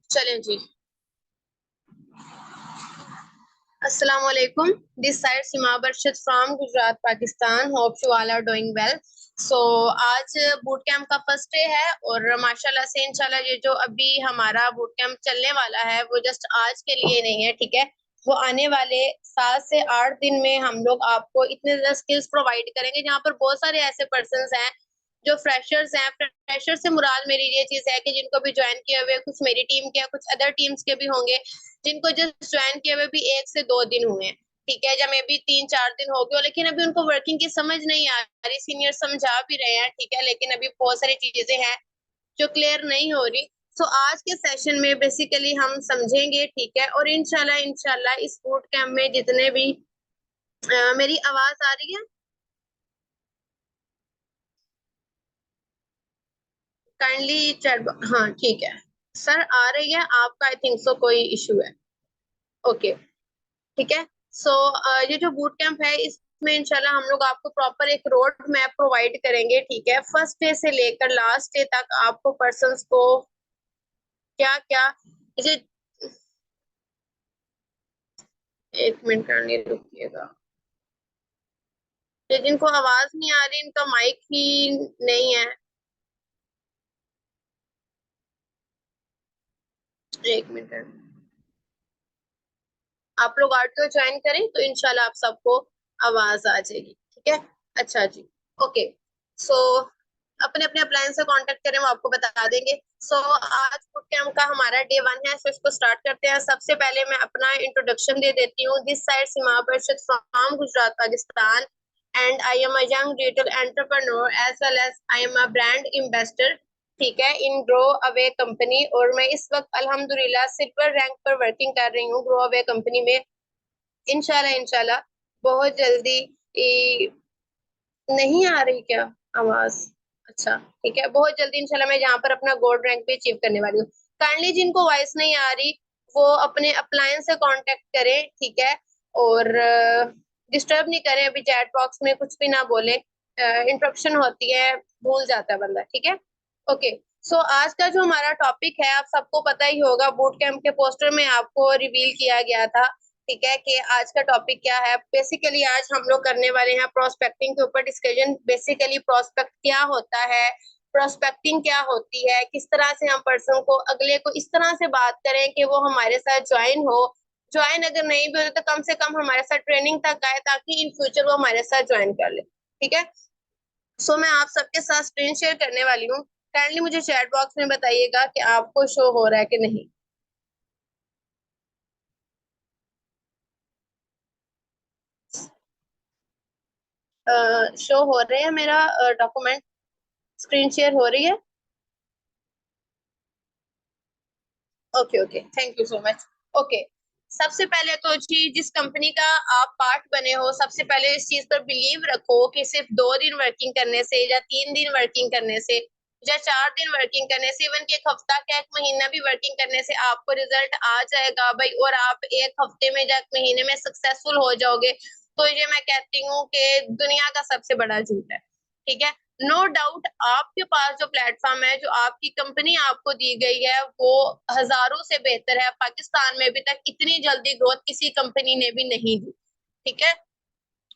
चलें जी। अस्सलाम वालेकुम। This side Seema Barshad from Gujrat Pakistan. Hope you all are doing well. So आज बूट कैंप का फर्स्ट डे है और माशाल्लाह से इंशाल्लाह ये जो अभी हमारा बूट कैंप चलने वाला है वो जस्ट आज के लिए नहीं है, ठीक है। वो आने वाले 7 से 8 दिन में हम लोग आपको इतने ज्यादा स्किल्स प्रोवाइड करेंगे जहाँ पर बहुत सारे ऐसे पर्सन हैं जो फ्रेशर्स हैं। फ्रेशर से मुराद मेरी ये चीज है कि जिनको भी ज्वाइन किए हुए कुछ मेरी टीम के कुछ अदर टीम्स के भी होंगे जिनको जस्ट ज्वाइन किए हुए भी 1 से 2 दिन हुए हैं, ठीक है, या मे भी 3-4 दिन हो गए, लेकिन अभी उनको वर्किंग की समझ नहीं आ रही। सीनियर समझा भी रहे हैं, ठीक है, लेकिन अभी बहुत सारी चीजें हैं जो क्लियर नहीं हो रही। सो आज के सेशन में बेसिकली हम समझेंगे, ठीक है, और इंशाल्लाह इंशाल्लाह इस बूट कैंप में जितने भी मेरी आवाज आ रही है काइंडली चैट। हाँ ठीक है सर, आ रही है आपका, आई थिंक सो कोई इशू है। ओके, ठीक है। सो ये जो बूट कैंप है इसमें इंशाल्लाह हम लोग आपको प्रॉपर एक रोड मैप प्रोवाइड करेंगे, ठीक है। फर्स्ट डे से लेकर लास्ट डे तक आपको पर्संस को क्या क्या जैसे, 1 मिनट करने रुकिएगा। ये जिनको आवाज नहीं आ रही इनका माइक ही नहीं है। 1 मिनट, आप लोग आरटीओ ज्वाइन करें तो इंशाल्लाह आप सबको आवाज आ जाएगी, ठीक है। अच्छा जी, ओके। सो अपने अपने अप्लायंस से कांटेक्ट करें, वो आपको बता देंगे। सो आज बुक कैंप का हमारा डे 1 है, सो इसको स्टार्ट करते हैं। सबसे पहले मैं अपना इंट्रोडक्शन दे देती हूँ। This side Seema Barshad from Gujrat Pakistan and I am a young digital entrepreneur as well as I am a brand ambassador, ठीक है, इन ग्रो अवे कंपनी। और मैं इस वक्त अल्हम्दुलिल्लाह सिल्वर रैंक पर वर्किंग कर रही हूँ ग्रो अवे कंपनी में। इंशाल्लाह इंशाल्लाह बहुत जल्दी नहीं आ रही क्या आवाज? अच्छा, ठीक है, बहुत जल्दी इंशाल्लाह मैं यहाँ पर अपना गोल्ड रैंक भी अचीव करने वाली हूँ। काइंडली जिनको वॉइस नहीं आ रही वो अपने अप्लायंस से कांटेक्ट करें, ठीक है, और डिस्टर्ब नहीं करें, अभी चैट बॉक्स में कुछ भी ना बोले, इंटरप्शन होती है, भूल जाता है बंदा, ठीक है। ओके, सो आज का जो हमारा टॉपिक है आप सबको पता ही होगा, बूट कैंप के पोस्टर में आपको रिवील किया गया था, ठीक है, कि आज का टॉपिक क्या है। बेसिकली आज हम लोग करने वाले हैं प्रोस्पेक्टिंग के ऊपर डिस्कशन। बेसिकली प्रोस्पेक्ट क्या होता है, प्रोस्पेक्टिंग क्या होती है, किस तरह से हम पर्सन को अगले को इस तरह से बात करें कि वो हमारे साथ ज्वाइन हो। ज्वाइन अगर नहीं भी हो तो कम से कम हमारे साथ ट्रेनिंग तक आए ताकि इन फ्यूचर वो हमारे साथ ज्वाइन कर ले, ठीक है। सो मैं आप सबके साथ स्क्रीन शेयर करने वाली हूँ। काइंडली मुझे चैट बॉक्स में बताइएगा कि आपको शो हो रहा है कि नहीं। शो हो रहे हैं मेरा डॉक्यूमेंट, स्क्रीन शेयर हो रही है? Okay okay, thank you so much. Okay, सबसे पहले तो जी जिस कंपनी का आप पार्ट बने हो, सबसे पहले इस चीज पर बिलीव रखो कि सिर्फ 2 दिन वर्किंग करने से या 3 दिन वर्किंग करने से या 4 दिन वर्किंग करने से, इवन कि एक हफ्ता क्या एक महीना भी वर्किंग करने से आपको रिजल्ट आ जाएगा भाई, और आप एक हफ्ते में या एक महीने में सक्सेसफुल हो जाओगे। तो ये मैं कहती हूँ कि दुनिया का सबसे बड़ा झूठ है, ठीक है। नो डाउट आपके पास जो प्लेटफॉर्म है, जो आपकी कंपनी आपको दी गई है, वो हजारों से बेहतर है। पाकिस्तान में अभी तक इतनी जल्दी ग्रोथ किसी कंपनी ने भी नहीं दी, ठीक है।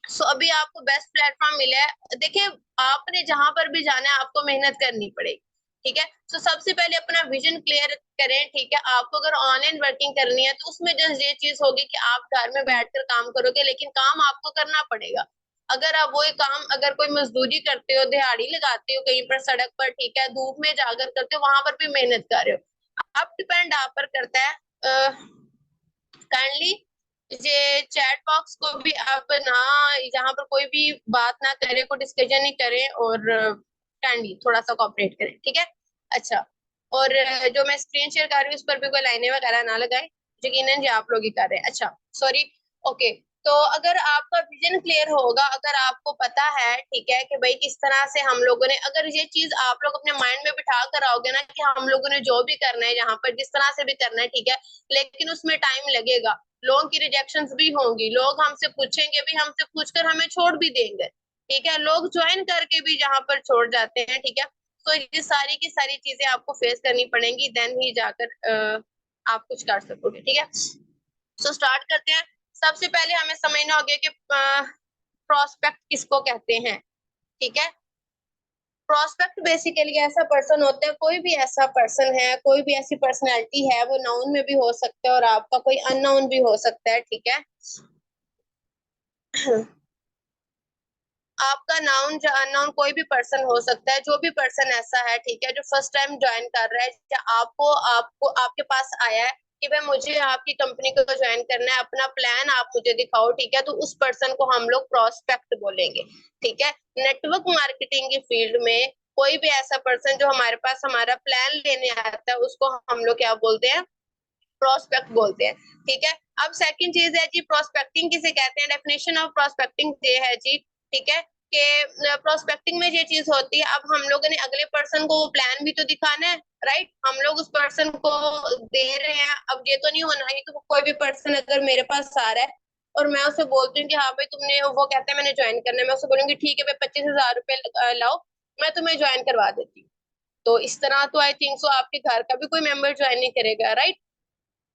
सो अभी आपको बेस्ट प्लेटफॉर्म मिला है। देखिए, आपने जहां पर भी जाना है आपको मेहनत करनी पड़ेगी, ठीक है। सो सबसे पहले अपना विजन क्लियर करें, ठीक है। आपको अगर ऑनलाइन वर्किंग करनी है तो उसमें जस्ट ये चीज होगी कि आप घर में बैठकर काम करोगे, लेकिन काम आपको करना पड़ेगा। अगर आप वही काम अगर कोई मजदूरी करते हो, दिहाड़ी लगाते हो कहीं पर सड़क पर, ठीक है, धूप में जाकर करते हो, वहां पर भी मेहनत कर रहे हो। अब डिपेंड आप पर करता है। काइंडली ये चैट बॉक्स को भी आप ना यहाँ पर कोई भी बात ना करे, कोई डिस्कशन नहीं करें, और काइंडली थोड़ा सा कोऑपरेट करें, ठीक है। अच्छा, और जो मैं स्क्रीन शेयर कर रही हूँ उस पर भी कोई लाइनें वगैरह ना लगाए, यकीनन ये आप लोग ही कर रहे हैं। अच्छा, सॉरी। ओके, तो अगर आपका विजन क्लियर होगा, अगर आपको पता है, ठीक है, कि भाई किस तरह से हम लोगों ने, अगर ये चीज आप लोग अपने माइंड में बिठा कर आओगे ना कि हम लोगों ने जो भी करना है यहाँ पर जिस तरह से भी करना है, ठीक है, लेकिन उसमें टाइम लगेगा, लोगों की रिजेक्शन भी होंगी, लोग हमसे पूछेंगे भी, हमसे पूछकर हमें छोड़ भी देंगे, ठीक है, लोग ज्वाइन करके भी जहां पर छोड़ जाते हैं, ठीक है। तो ये सारी की सारी चीजें आपको फेस करनी पड़ेंगी, देन ही जाकर आप कुछ कर सकोगे, ठीक है। सो स्टार्ट करते हैं। सबसे पहले हमें समझना होगा कि प्रोस्पेक्ट किसको कहते हैं, ठीक है। प्रोस्पेक्ट बेसिकली ऐसा पर्सन होता है, कोई भी ऐसा पर्सन है, कोई भी ऐसी पर्सनैलिटी है, वो नाउन में भी हो सकता है और आपका कोई अननाउन भी हो सकता है, ठीक है। आपका नाउन या अननाउन कोई भी पर्सन हो सकता है, जो भी पर्सन ऐसा है, ठीक है, जो फर्स्ट टाइम ज्वाइन कर रहा है या आपको आपको आपके पास आया है कि भाई मुझे आपकी कंपनी को ज्वाइन करना है, अपना प्लान आप मुझे दिखाओ, ठीक है, तो उस पर्सन को हम लोग प्रोस्पेक्ट बोलेंगे, ठीक है। नेटवर्क मार्केटिंग की फील्ड में कोई भी ऐसा पर्सन जो हमारे पास हमारा प्लान लेने आता है, उसको हम लोग क्या बोलते हैं, प्रोस्पेक्ट बोलते हैं, ठीक है। अब सेकंड चीज है जी, प्रोस्पेक्टिंग किसे कहते हैं। डेफिनेशन ऑफ प्रोस्पेक्टिंग ये है जी, ठीक है, कि प्रोस्पेक्टिंग में ये चीज होती है, अब हम लोगों ने अगले पर्सन को वो प्लान भी तो दिखाना है, राइट। हम लोग उस पर्सन को दे रहे हैं, अब ये तो नहीं होना है कि कोई भी पर्सन अगर मेरे पास आ रहा है और मैं उसे बोलती हूँ कि हाँ भाई तुमने, वो कहता है मैंने ज्वाइन करना है, मैं उसे बोलूंगी ठीक है भाई 25,000 रुपए लाओ, मैं तुम्हें ज्वाइन करवा देती हूँ। तो इस तरह तो आई थिंक सो आपके घर का भी कोई मेंबर ज्वाइन नहीं करेगा, राइट।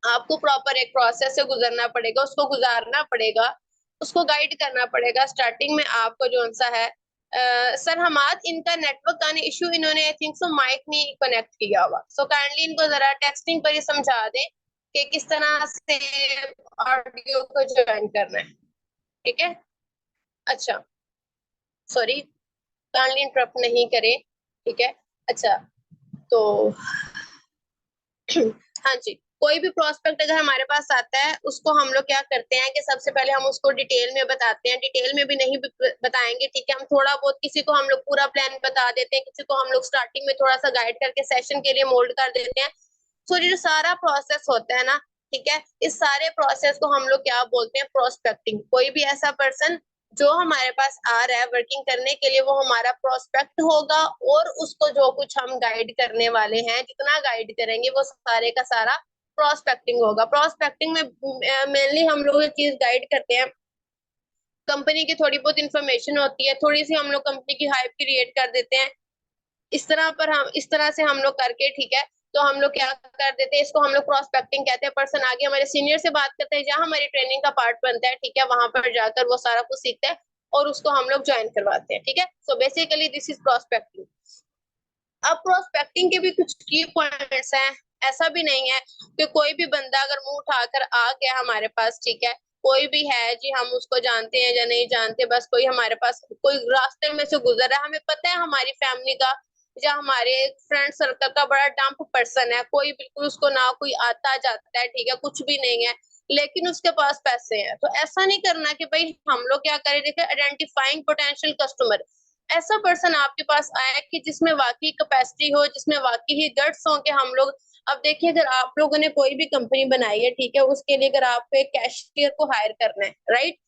आपको प्रॉपर एक प्रोसेस से गुजरना पड़ेगा, उसको गुजारना पड़ेगा, उसको गाइड करना पड़ेगा। स्टार्टिंग में आपको जो सा है सर हमाद इनका नेटवर्क का इशू, इन्होंने आई थिंक सो माइक नहीं कनेक्ट किया हुआ, सो काइंडली इनको जरा टेक्सटिंग पर ही समझा दें कि किस तरह से ऑडियो को ज्वाइन करना है, ठीक है। अच्छा, सॉरी, काइंडली इंटरप्ट नहीं करें, ठीक है। अच्छा, तो हाँ जी, कोई भी प्रोस्पेक्ट अगर हमारे पास आता है, उसको हम लोग क्या करते हैं कि सबसे पहले हम उसको डिटेल में बताते हैं, डिटेल में भी नहीं बताएंगे, ठीक है। हम थोड़ा बहुत, किसी को हम लोग पूरा प्लान बता देते हैं, किसी को हम लोग स्टार्टिंग में थोड़ा सा गाइड करके सेशन के लिए मोल्ड कर देते हैं। सो ये जो सारा प्रोसेस होता है ना, ठीक है, इस सारे प्रोसेस को हम लोग क्या बोलते हैं, प्रोस्पेक्टिंग। कोई भी ऐसा पर्सन जो हमारे पास आ रहा है वर्किंग करने के लिए, वो हमारा प्रोस्पेक्ट होगा, और उसको जो कुछ हम गाइड करने वाले हैं, जितना गाइड करेंगे वो सारे का सारा प्रोस्पेक्टिंग होगा। प्रोस्पेक्टिंग में मेनली हम लोग एक चीज गाइड करते हैं, कंपनी की थोड़ी बहुत इंफॉर्मेशन होती है, थोड़ी सी हम लोग कंपनी की हाइप क्रिएट कर देते हैं, इस तरह से हम लोग करके, ठीक है, तो हम लोग क्या कर देते हैं, इसको हम लोग प्रोस्पेक्टिंग कहते हैं। पर्सन आगे हमारे सीनियर से बात करते हैं, जहां हमारी ट्रेनिंग का पार्ट बनता है, ठीक है, वहां पर जाकर वो सारा कुछ सीखते हैं और उसको हम लोग ज्वाइन करवाते हैं, ठीक है। So basically this is prospecting. अब प्रोस्पेक्टिंग के भी कुछ की पॉइंट्स हैं। ऐसा भी नहीं है कि कोई भी बंदा अगर मुंह उठाकर आ गया हमारे पास, ठीक है, कोई भी है जी, हम उसको जानते हैं या नहीं जानते, बस कोई हमारे पास कोई रास्ते में से गुजर रहा है, हमें पता है हमारी फैमिली का या हमारे फ्रेंड सर्कल का बड़ा डंप पर्सन है, कोई बिल्कुल उसको ना कोई आता जाता है, ठीक है, कुछ भी नहीं है, लेकिन उसके पास पैसे हैं, तो ऐसा नहीं करना कि भाई हम लोग क्या करें। देखिए, आइडेंटिफाइंग पोटेंशियल कस्टमर, ऐसा पर्सन आपके पास आया कि जिसमें वाकई कैपेसिटी हो, जिसमें वाकई ही गट्स हो कि हम लोग, अब देखिए अगर आप लोगों ने कोई भी कंपनी बनाई है, ठीक है, उसके लिए अगर आपको एक कैशियर को हायर करना है, राइट,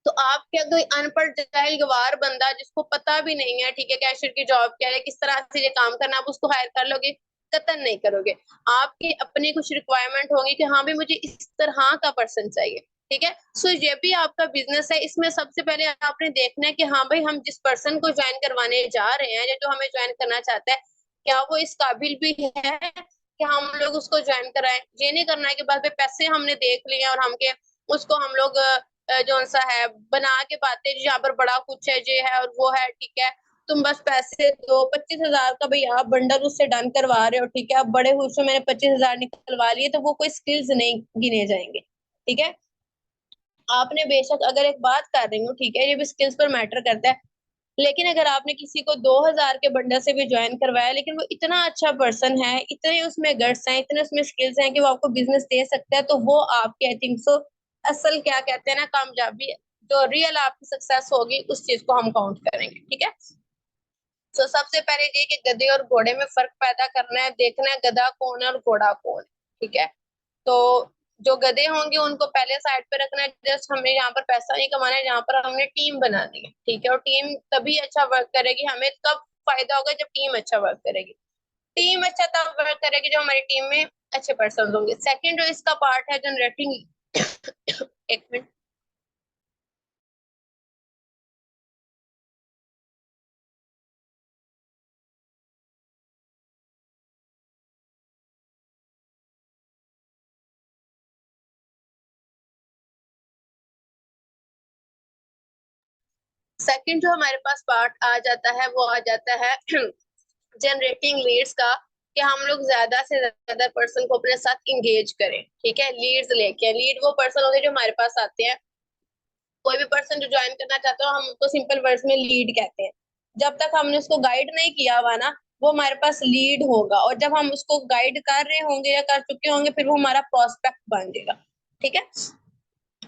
तो आप क्या कोई अनपढ़ जाहिल गवार बंदा जिसको पता भी नहीं है, ठीक है, कैशियर की जॉब क्या है, किस तरह से ये काम करना, आप उसको हायर कर लोगे? कतई नहीं करोगे। आपकी अपनी कुछ रिक्वायरमेंट होगी कि हाँ भाई मुझे इस तरह का पर्सन चाहिए, ठीक है। सो ये भी आपका बिजनेस है, इसमें सबसे पहले आपने देखना है कि हाँ भाई हम जिस पर्सन को ज्वाइन करवाने जा रहे हैं या जो हमें ज्वाइन करना चाहता है, क्या वो इस काबिल भी है कि हम लोग उसको ज्वाइन कराएं। ये नहीं करना है कि बाद में पैसे हमने देख लिए और हम के उसको हम लोग जो सा है बना के बातें, यहाँ पर बड़ा कुछ है, ये है और वो है, ठीक है, तुम बस पैसे दो। 25,000 का भाई आप बंडल उससे डन करवा रहे हो, ठीक है, आप बड़े खुश हो मैंने 25,000 निकलवा लिए, तो वो कोई स्किल्स नहीं गिने जाएंगे, ठीक है। आपने बेशक अगर एक बात कर रही हूँ, ठीक है, ये भी स्किल्स पर मैटर करता है, लेकिन अगर आपने किसी को 2,000 के बंडल से भी ज्वाइन करवाया, लेकिन वो इतना अच्छा पर्सन है, इतने उसमें गट्स हैं, इतने उसमें स्किल्स हैं कि वो आपको बिजनेस दे सकता है, तो वो आपके आई थिंक सो असल क्या कहते हैं ना, कामयाबी, जो रियल आपकी सक्सेस होगी उस चीज को हम काउंट करेंगे, ठीक है। तो सबसे पहले ये कि गधे और घोड़े में फर्क पैदा करना है, देखना है गधा कौन है और घोड़ा कौन है, ठीक है। तो जो गधे होंगे उनको पहले साइड पे रखना है, जस्ट हमें यहाँ पर पैसा नहीं कमाना है, यहाँ पर हमने टीम बनानी है, ठीक है। और टीम तभी अच्छा वर्क करेगी, हमें कब फायदा होगा जब टीम अच्छा वर्क करेगी। टीम अच्छा तब वर्क करेगी जब हमारी टीम में अच्छे पर्सन होंगे। सेकंड जो इसका पार्ट है जनरेटिंग एक मिनट। सेकंड जो हमारे पास पार्ट आ जाता है वो आ जाता है जनरेटिंग लीड्स का, कि हम लोग ज्यादा से ज्यादा पर्सन को अपने साथ इंगेज करें। ठीक है, लीड्स लेके, लीड वो पर्सन होते हैं जो हमारे पास आते हैं। कोई भी पर्सन जो ज्वाइन करना चाहता हो हम उसको सिंपल वर्ड्स में लीड कहते हैं। जब तक हमने उसको गाइड नहीं किया हुआ ना, वो हमारे पास लीड होगा, और जब हम उसको गाइड कर रहे होंगे या कर चुके होंगे फिर वो हमारा प्रोस्पेक्ट बन जाएगा। ठीक है,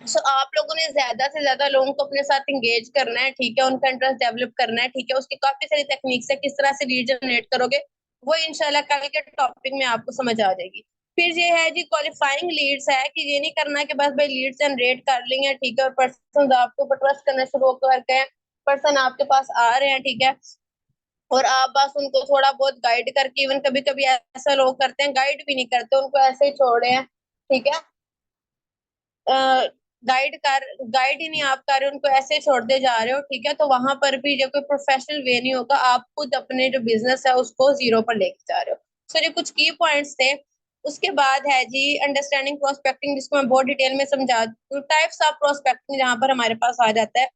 सो आप लोगों ने ज्यादा से ज्यादा लोगों को अपने साथ इंगेज करना है। ठीक है, उनका इंटरेस्ट डेवलप करना है। ठीक है, उसकी काफी सारी टेक्निक्स है किस तरह से लीड जनरेट करोगे, वो इंशाल्लाह कल के टॉपिक में आपको समझ आ जाएगी। फिर ये है जी क्वालिफाइंग लीड्स, है कि ये नहीं करना कि बस भाई लीड जनरेट कर लेंगे, ठीक है, और पर्सन आपके ऊपर ट्रस्ट करना शुरू कर गए हैं, पर्सन आपके पास आ रहे हैं, ठीक है, और आप बस उनको थोड़ा बहुत गाइड करके, इवन कभी कभी ऐसा लोग करते हैं गाइड भी नहीं करते, उनको ऐसे ही छोड़े हैं। ठीक है, गाइड ही नहीं आप कर रहे, उनको ऐसे छोड़ते जा रहे हो। ठीक है, तो वहां पर भी जब कोई प्रोफेशनल वे नहीं होगा, आप खुद अपने जो बिजनेस है उसको जीरो पर लेके जा रहे हो। सो ये कुछ की पॉइंट्स थे। उसके बाद है जी अंडरस्टैंडिंग प्रोस्पेक्टिंग, जिसको मैं बहुत डिटेल में समझा दूं। टाइप्स ऑफ प्रोस्पेक्टिंग जहां पर हमारे पास आ जाता है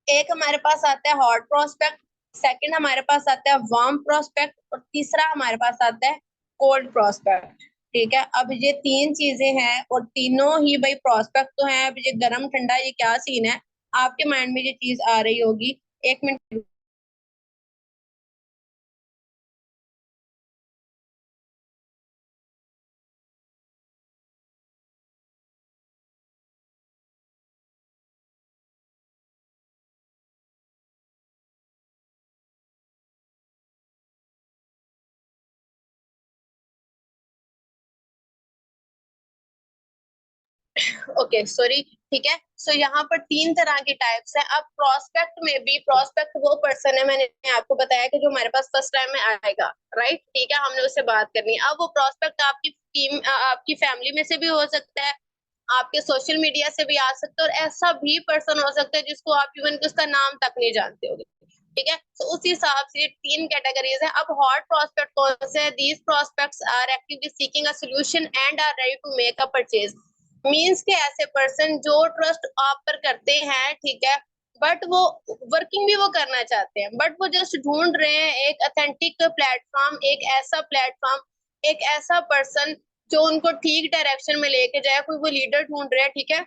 एक हमारे पास आता है हॉट प्रोस्पेक्ट, सेकंड हमारे पास आता है वार्म प्रोस्पेक्ट, और तीसरा हमारे पास आता है कोल्ड प्रोस्पेक्ट। ठीक है, अब ये तीन चीजें हैं और तीनों ही भाई प्रोस्पेक्ट तो हैं। अब ये गर्म ठंडा ये क्या सीन है, आपके माइंड में ये चीज आ रही होगी। एक मिनट। Okay sorry. ठीक है, सो यहाँ पर तीन तरह की टाइप्स है। अब प्रोस्पेक्ट में भी, प्रोस्पेक्ट वो पर्सन है, मैंने आपको बताया कि जो हमारे पास फर्स्ट टाइम में आएगा, राइट। ठीक है, हमने उससे बात करनी है। अब वो प्रोस्पेक्ट आपकी टीम, आपकी फैमिली में से भी हो सकता है, आपके सोशल मीडिया से भी आ सकता है, और ऐसा भी पर्सन हो सकता है जिसको आप इवन उसका नाम तक नहीं जानते होगे। ठीक है, तो उस हिसाब से तीन कैटेगरीज है। अब हॉट प्रोस्पेक्ट कौन से है? These prospects are actively seeking a solution and are ready to make a purchase. Means के ऐसे पर्सन जो ट्रस्ट आप पर करते हैं, ठीक है, बट वो वर्किंग भी वो करना चाहते हैं, बट वो जस्ट ढूंढ रहे हैं एक अथेंटिक प्लेटफॉर्म, एक ऐसा प्लेटफॉर्म, एक ऐसा पर्सन जो उनको ठीक डायरेक्शन में लेके जाए। कोई वो लीडर ढूंढ रहे हैं। ठीक है,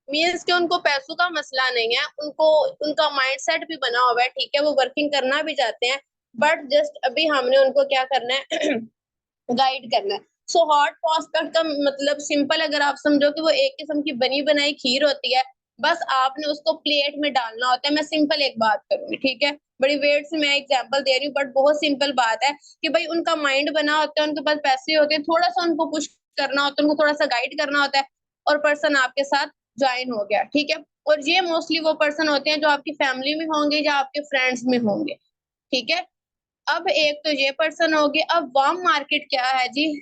मीन्स के उनको पैसों का मसला नहीं है, उनको उनका माइंडसेट भी बना हुआ है। ठीक है, वो वर्किंग करना भी चाहते हैं, बट जस्ट अभी हमने उनको क्या करना है गाइड करना है। सो हॉट प्रोस्पेक्ट का मतलब सिंपल अगर आप समझो कि वो एक किस्म की बनी बनाई खीर होती है, बस आपने उसको प्लेट में डालना होता है। मैं सिंपल एक बात करूंगी, ठीक है, बड़ी वेट से मैं एग्जांपल दे रही हूँ, बट बहुत सिंपल बात है कि भाई उनका माइंड बना होता है, उनके पास पैसे होते हैं, थोड़ा सा उनको पुश करना होता है, उनको थोड़ा सा गाइड करना होता है, और पर्सन आपके साथ ज्वाइन हो गया। ठीक है, और ये मोस्टली वो पर्सन होते हैं जो आपकी फैमिली में होंगे या आपके फ्रेंड्स में होंगे। ठीक है, अब एक तो ये पर्सन हो गए। अब वार्म मार्केट क्या है जी?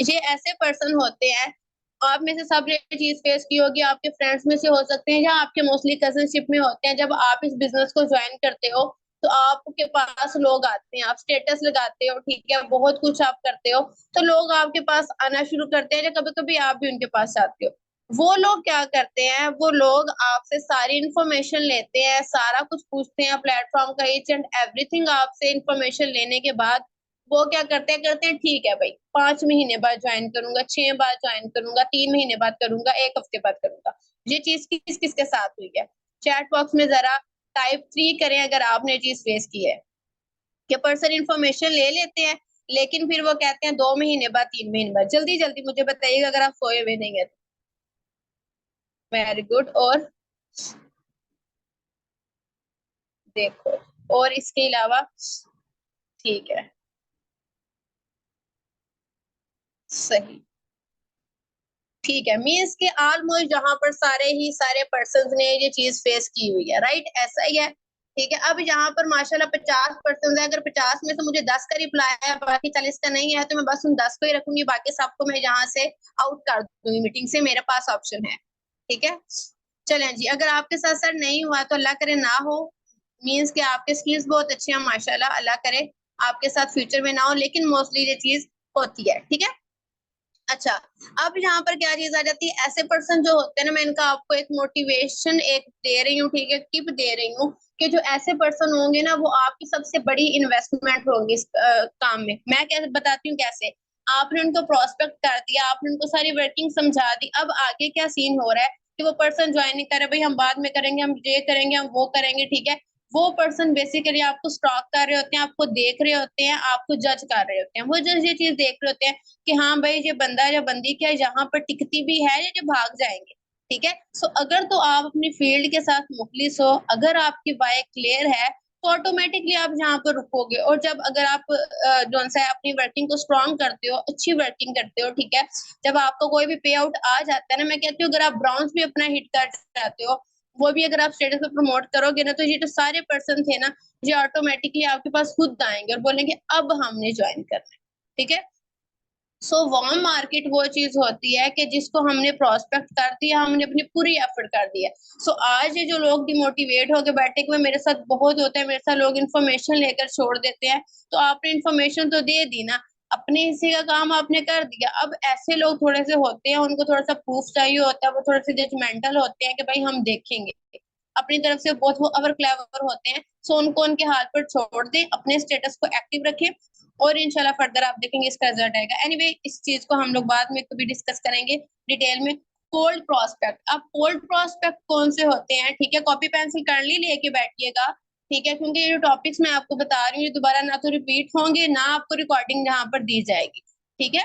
ये ऐसे पर्सन होते हैं, आप में से सब ने चीज फेस की होगी, आपके फ्रेंड्स में से हो सकते हैं या आपके मोस्टली कजनशिप में होते हैं। जब आप इस बिजनेस को ज्वाइन करते हो तो आपके पास लोग आते हैं, आप स्टेटस लगाते हो, ठीक है, बहुत कुछ आप करते हो, तो लोग आपके पास आना शुरू करते हैं, या कभी कभी आप भी उनके पास आते हो। वो लोग क्या करते हैं, वो लोग आपसे सारी इंफॉर्मेशन लेते हैं, सारा कुछ पूछते हैं प्लेटफॉर्म का, ईच एंड एवरीथिंग आपसे इंफॉर्मेशन लेने के बाद वो क्या करते हैं, कहते हैं ठीक है भाई 5 महीने बाद ज्वाइन करूंगा, 6 बाद ज्वाइन करूंगा, 3 महीने बाद करूंगा, 1 हफ्ते बाद करूंगा। ये चीज किस किस के साथ हुई है? चैट बॉक्स में जरा टाइप 3 करें अगर आपने ये चीज फेस की है, कि पर्सन इंफॉर्मेशन ले लेते हैं लेकिन फिर वो कहते हैं 2 महीने बाद, 3 महीने बाद। जल्दी जल्दी मुझे बताइएगा अगर आप सोए हुए नहीं है तो। Very good. और देखो, और इसके अलावा ठीक है, सही, ठीक है, मीन्स के ऑलमोस्ट जहां पर सारे ही सारे पर्सन ने ये चीज फेस की हुई है, राइट, ऐसा ही है। ठीक है, अब यहाँ पर माशाल्लाह 50% है, अगर 50 में से मुझे 10 का रिप्लाई है, बाकी 40 का नहीं है, तो मैं बस उन 10 को ही रखूंगी, बाकी सबको मैं यहाँ से आउट कर दूंगी मीटिंग से, मेरे पास ऑप्शन है। ठीक है, चलें जी, अगर आपके साथ सर नहीं हुआ तो अल्लाह करे ना हो। मीन्स के आपके स्किल्स बहुत अच्छे हैं माशाल्लाह, अल्लाह करे आपके साथ फ्यूचर में ना हो, लेकिन मोस्टली ये चीज होती है। ठीक है, अच्छा, अब यहाँ पर क्या चीज आ जाती है, ऐसे पर्सन जो होते हैं ना, मैं इनका आपको एक मोटिवेशन एक दे रही हूँ, ठीक है, टिप दे रही हूँ कि जो ऐसे पर्सन होंगे ना, वो आपकी सबसे बड़ी इन्वेस्टमेंट होगी इस काम में। मैं कैसे बताती हूँ कैसे। आपने उनको प्रोस्पेक्ट कर दिया, आपने उनको सारी वर्किंग समझा दी, अब आगे क्या सीन हो रहा है कि वो पर्सन ज्वाइन नहीं कर रहे, भाई हम बाद में करेंगे, हम ये करेंगे, हम वो करेंगे, ठीक है। वो पर्सन बेसिकली आपको स्टॉक कर रहे होते हैं, आपको देख रहे होते हैं, आपको जज कर रहे होते हैं। वो जज ये चीज देख रहे होते हैं कि हाँ भाई, ये बंदा या बंदी क्या यहाँ पर टिकती भी है या ये भाग जाएंगे, ठीक है। सो अगर तो आप अपनी फील्ड के साथ मुखलिस हो, अगर आपकी वाई क्लियर है, तो ऑटोमेटिकली आप यहाँ पर रुकोगे। और जब अगर आप जो सा है अपनी वर्किंग को स्ट्रॉन्ग करते हो, अच्छी वर्किंग करते हो, ठीक है, जब आपको कोई भी पे आउट आ जाता है ना, मैं कहती हूँ अगर आप ब्राउन्स भी अपना हिट कर जाते हो, वो भी अगर आप स्टेटस पे प्रमोट करोगे ना, तो ये जो सारे पर्सन थे ना, ये ऑटोमेटिकली आपके पास खुद आएंगे और बोलेंगे अब हमने ज्वाइन करना है, ठीक है। सो वार्म मार्केट वो चीज होती है कि जिसको हमने प्रोस्पेक्ट कर दिया, हमने अपनी पूरी एफर्ट कर दिया। सो आज ये जो लोग डिमोटिवेट होके बैठे हुए मेरे साथ बहुत होते हैं, मेरे साथ लोग इन्फॉर्मेशन लेकर छोड़ देते हैं, तो आपने इन्फॉर्मेशन तो दे दी ना, अपने हिस्से का काम आपने कर दिया। अब ऐसे लोग थोड़े से होते हैं, उनको थोड़ा सा प्रूफ चाहिए होता है, वो थोड़े से जजमेंटल होते हैं कि भाई हम देखेंगे, अपनी तरफ से बहुत वो अवर क्लेवर होते हैं। सो उनको उनके हाथ पर छोड़ दें, अपने स्टेटस को एक्टिव रखें, और इंशाल्लाह फर्दर आप देखेंगे इसका रिजल्ट आएगा। एनीवे, इस चीज को हम लोग बाद में कभी डिस्कस करेंगे डिटेल में। कोल्ड प्रोस्पेक्ट, अब कोल्ड प्रोस्पेक्ट कौन से होते हैं, ठीक है, कॉपी पेंसिल कर ली लेके बैठिएगा, ठीक है, क्योंकि ये जो टॉपिक्स मैं आपको बता रही हूँ, ये दोबारा ना तो रिपीट होंगे, ना आपको रिकॉर्डिंग जहां पर दी जाएगी, ठीक है।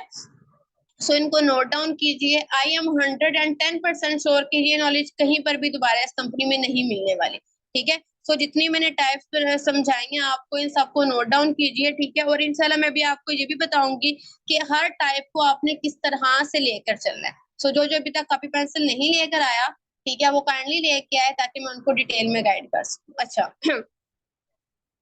सो इनको नोट डाउन कीजिए। आई एम 110% श्योर कि ये नॉलेज कहीं पर भी दोबारा इस कंपनी में नहीं मिलने वाली, ठीक है। सो जितनी मैंने टाइप्स समझाई हैं आपको, इन सबको नोट डाउन कीजिए, ठीक है। और इंशाल्लाह मैं भी आपको ये भी बताऊंगी कि हर टाइप को आपने किस तरह से लेकर चलना है। सो जो जो अभी तक कॉपी पेंसिल नहीं लेकर आया, ठीक है, वो काइंडली लेके आए ताकि मैं उनको डिटेल में गाइड कर सकूं। अच्छा,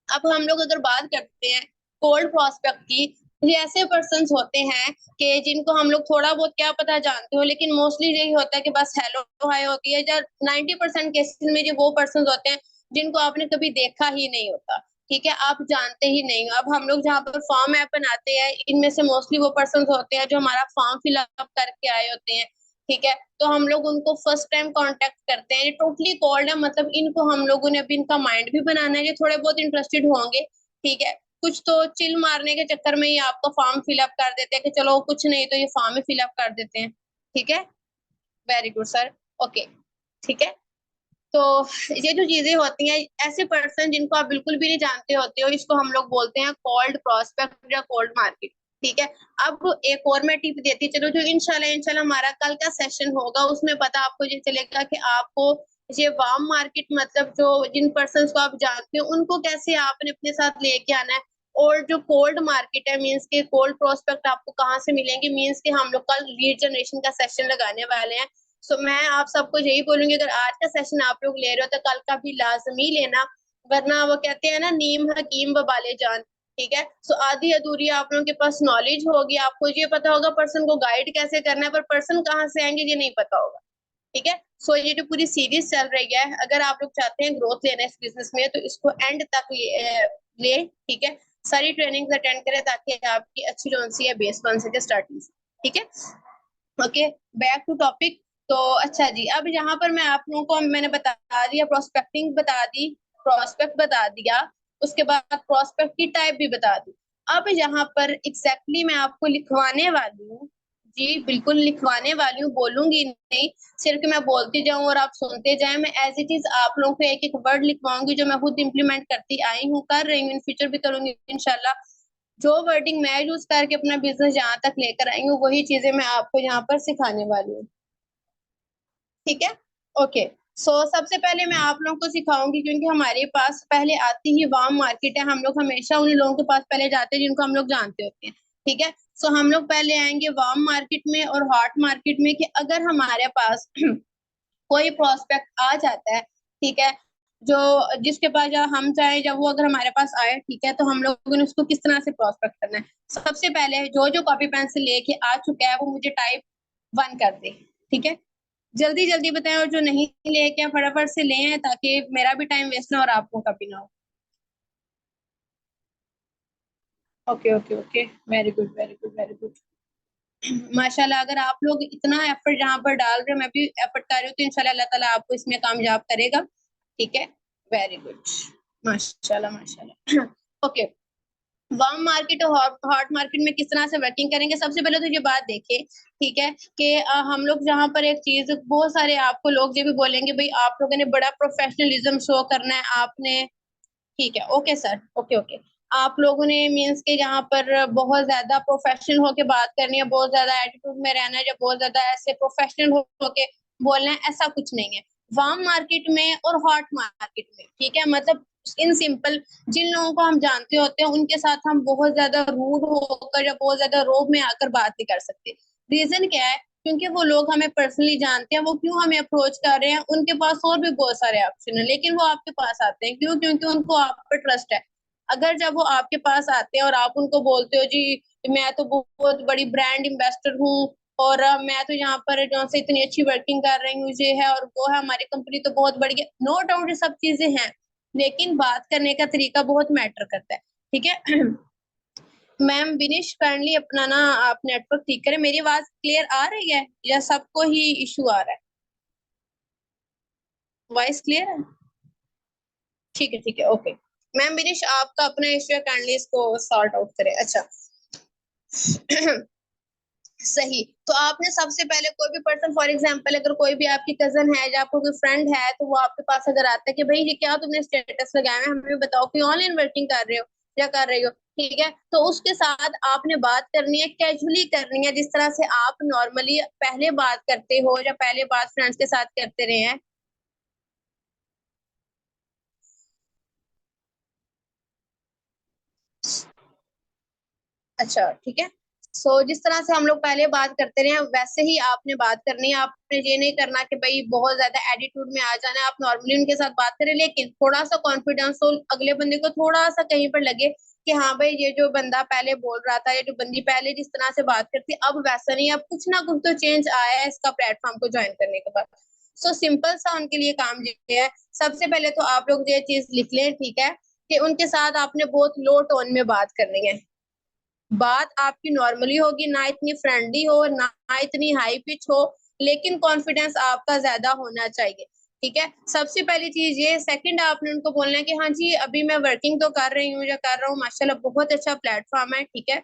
अब हम लोग अगर बात करते हैं कोल्ड प्रोस्पेक्ट की, ये ऐसे पर्सन होते हैं कि जिनको हम लोग थोड़ा बहुत क्या पता जानते हो, लेकिन मोस्टली यही होता है कि बस हेलो हाय होती है। जब 90% केसेस में जो वो पर्सन होते हैं जिनको आपने कभी देखा ही नहीं होता, ठीक है, आप जानते ही नहीं हो। अब हम लोग जहाँ पर फॉर्म ऐप बनाते हैं, इनमें से मोस्टली वो पर्सन होते हैं जो हमारा फॉर्म फिलअप करके आए होते हैं, ठीक है। तो हम लोग उनको फर्स्ट टाइम कांटेक्ट करते हैं, ये टोटली कोल्ड है, मतलब इनको हम लोगों ने अभी इनका माइंड भी बनाना है, ये थोड़े बहुत इंटरेस्टेड होंगे, ठीक है। कुछ तो चिल मारने के चक्कर में ही आपका फॉर्म फिलअप कर देते हैं कि चलो कुछ नहीं तो ये फॉर्म ही फिलअप कर देते हैं, ठीक है। Very good sir. ओके, ठीक है। तो ये जो चीजें होती हैं, ऐसे पर्सन जिनको आप बिल्कुल भी नहीं जानते होते हो, इसको हम लोग बोलते हैं कोल्ड प्रोस्पेक्ट या कोल्ड मार्केट, ठीक है। अब एक और मैं टिप देती चलो, जो इंशाल्लाह इंशाल्लाह हमारा कल का सेशन होगा, उसमें पता आपको ये चलेगा कि आपको ये वार्म मार्केट, मतलब जो जिन पर्सन को आप जानते हो उनको कैसे आपने अपने साथ लेके आना है। और जो कोल्ड मार्केट है, मीन्स के कोल्ड प्रोस्पेक्ट आपको कहाँ से मिलेंगे, मीन्स के हम लोग कल लीड जनरेशन का सेशन लगाने वाले हैं। सो मैं आप सबको यही बोलूंगी, अगर आज का सेशन आप लोग ले रहे हो तो कल का भी लाजमी लेना, वरना वो कहते हैं ना, नीम हकीम बबाले जान, ठीक है। सो आधी अधूरी आप लोगों के पास नॉलेज होगी, आपको ये पता होगा पर्सन को गाइड कैसे करना है, पर पर्सन कहाँ से आएंगे ये नहीं पता होगा, ठीक है। सो ये जो पूरी सीरीज चल रही है, अगर आप लोग चाहते हैं ग्रोथ लेना इस बिजनेस में, तो इसको एंड तक ले, ठीक है। सारी ट्रेनिंग अटेंड करें ताकि आपकी अच्छी जो सी है बेस बन सके स्टार्टिंग से, ठीक है। Okay, back to topic. तो अच्छा जी, अब यहाँ पर मैं आप लोगों को मैंने बता दिया, प्रोस्पेक्टिंग बता दी, प्रोस्पेक्ट बता दिया, उसके बाद प्रोस्पेक्ट की टाइप भी बता दी। अब यहाँ पर एग्जैक्टली मैं आपको लिखवाने वाली हूँ, जी बिल्कुल लिखवाने वाली हूँ, बोलूंगी नहीं, सिर्फ मैं बोलती जाऊं और आप सुनते जाएं। मैं एज इट इज आप लोगों को एक एक वर्ड लिखवाऊंगी जो मैं खुद इंप्लीमेंट करती आई हूँ, कर रही हूँ, इन फ्यूचर भी करूंगी इंशाल्लाह। जो वर्डिंग मैं यूज करके अपना बिजनेस जहां तक लेकर आई हूँ, वही चीजें मैं आपको यहाँ पर सिखाने वाली हूँ, ठीक है। ओके, सो सबसे पहले मैं आप लोगों को सिखाऊंगी, क्योंकि हमारे पास पहले आती ही वार्म मार्केट है, हम लोग हमेशा उन लोगों के पास पहले जाते हैं जिनको हम लोग जानते होते हैं, ठीक है। सो हम लोग पहले आएंगे वार्म मार्केट में और हॉट मार्केट में, कि अगर हमारे पास कोई प्रोस्पेक्ट आ जाता है, ठीक है, जो जिसके पास जब हम चाहे, जब वो अगर हमारे पास आए, ठीक है, तो हम लोगों ने उसको किस तरह से प्रोस्पेक्ट करना है। सबसे पहले जो जो कॉपी पेंसिल लेके आ चुका है वो मुझे टाइप 1 कर दे, ठीक है। जल्दी जल्दी बताएं, और जो नहीं लेके आए, फटाफट से ले आए ताकि मेरा भी टाइम वेस्ट ना हो और आपको कभी ना हो। Okay okay okay, very good very good very good. माशाल्लाह अगर आप लोग इतना एफर्ट जहाँ पर डाल रहे हो, मैं भी एफर्ट कर रही हूँ, तो इंशाल्लाह अल्लाह ताला आपको इसमें कामयाब करेगा। ठीक है, वेरी गुड, माशाल्लाह माशाल्लाह। ओके, वार्म मार्केट और हॉट मार्केट में किस तरह से वर्किंग करेंगे। सबसे पहले तो ये बात देखिए, ठीक है, कि हम लोग जहाँ पर एक चीज, बहुत सारे आपको लोग ये भी बोलेंगे भाई आप लोगों ने बड़ा प्रोफेशनलिज्म शो करना है आपने, ठीक है, ओके सर, ओके ओके, आप लोगों ने मीन्स के यहाँ पर बहुत ज्यादा प्रोफेशनल होके बात करनी है, बहुत ज्यादा एटीट्यूड में रहना है, या बहुत ज्यादा ऐसे प्रोफेशनल होके बोलना है, ऐसा कुछ नहीं है। वार्म मार्केट में और हॉट मार्केट में, ठीक है, मतलब इन सिंपल, जिन लोगों को हम जानते होते हैं उनके साथ हम बहुत ज्यादा रूड होकर या बहुत ज्यादा रोब में आकर बात नहीं कर सकते। रीजन क्या है, क्योंकि वो लोग हमें पर्सनली जानते हैं, वो क्यों हमें अप्रोच कर रहे हैं, उनके पास और भी बहुत सारे ऑप्शन है, लेकिन वो आपके पास आते हैं क्यों, क्योंकि उनको आप पर ट्रस्ट है। अगर जब वो आपके पास आते हैं और आप उनको बोलते हो जी मैं तो बहुत बड़ी ब्रांड इन्वेस्टर हूँ, और मैं तो यहाँ पर जो से इतनी अच्छी वर्किंग कर रही हूँ, ये है और वो है, हमारी कंपनी तो बहुत बड़ी है, नो डाउट ये सब चीजें हैं, लेकिन बात करने का तरीका बहुत मैटर करता है। ठीक है। मैम विनिश काइंडली अपना ना आप नेटवर्क ठीक करें, मेरी आवाज क्लियर आ रही है या सबको ही इशू आ रहा है? वॉइस क्लियर है? ठीक है ओके। मैम विनिश आपका अपना इशू है, काइंडली इसको सॉर्ट आउट करें। अच्छा। सही, तो आपने सबसे पहले कोई भी पर्सन, फॉर एग्जांपल अगर कोई भी आपकी कजन है या आपको कोई फ्रेंड है, तो वो आपके पास अगर आता है कि भाई ये क्या तुमने स्टेटस लगाया है, हमें बताओ कि ऑनलाइन वर्किंग कर रहे हो या कर रही हो, ठीक है, तो उसके साथ आपने बात करनी है, कैजुअली करनी है, जिस तरह से आप नॉर्मली पहले बात करते हो या पहले बात फ्रेंड्स के साथ करते रहे हैं। अच्छा ठीक है। सो जिस तरह से हम लोग पहले बात करते रहे हैं, वैसे ही आपने बात करनी है, आपने ये नहीं करना कि भाई बहुत ज्यादा एटीट्यूड में आ जाना है, आप नॉर्मली उनके साथ बात करें, लेकिन थोड़ा सा कॉन्फिडेंस हो, अगले बंदे को थोड़ा सा कहीं पर लगे कि हाँ भाई ये जो बंदा पहले बोल रहा था, ये जो बंदी पहले जिस तरह से बात करती अब वैसा नहीं है, अब कुछ ना कुछ तो चेंज आया है इसका प्लेटफॉर्म को ज्वाइन करने के बाद। सो सिंपल सा उनके लिए काम ये है, सबसे पहले तो आप लोग ये चीज लिख लें, ठीक है, कि उनके साथ आपने बहुत लो टोन में बात करनी है, बात आपकी नॉर्मली होगी, ना इतनी फ्रेंडली हो ना इतनी हाई पिच हो, लेकिन कॉन्फिडेंस आपका ज्यादा होना चाहिए। ठीक है, सबसे पहली चीज ये। सेकंड, आपने उनको बोलना है कि हाँ जी अभी मैं वर्किंग तो कर रही हूँ या कर रहा हूँ, माशाल्लाह बहुत अच्छा प्लेटफॉर्म है, ठीक है।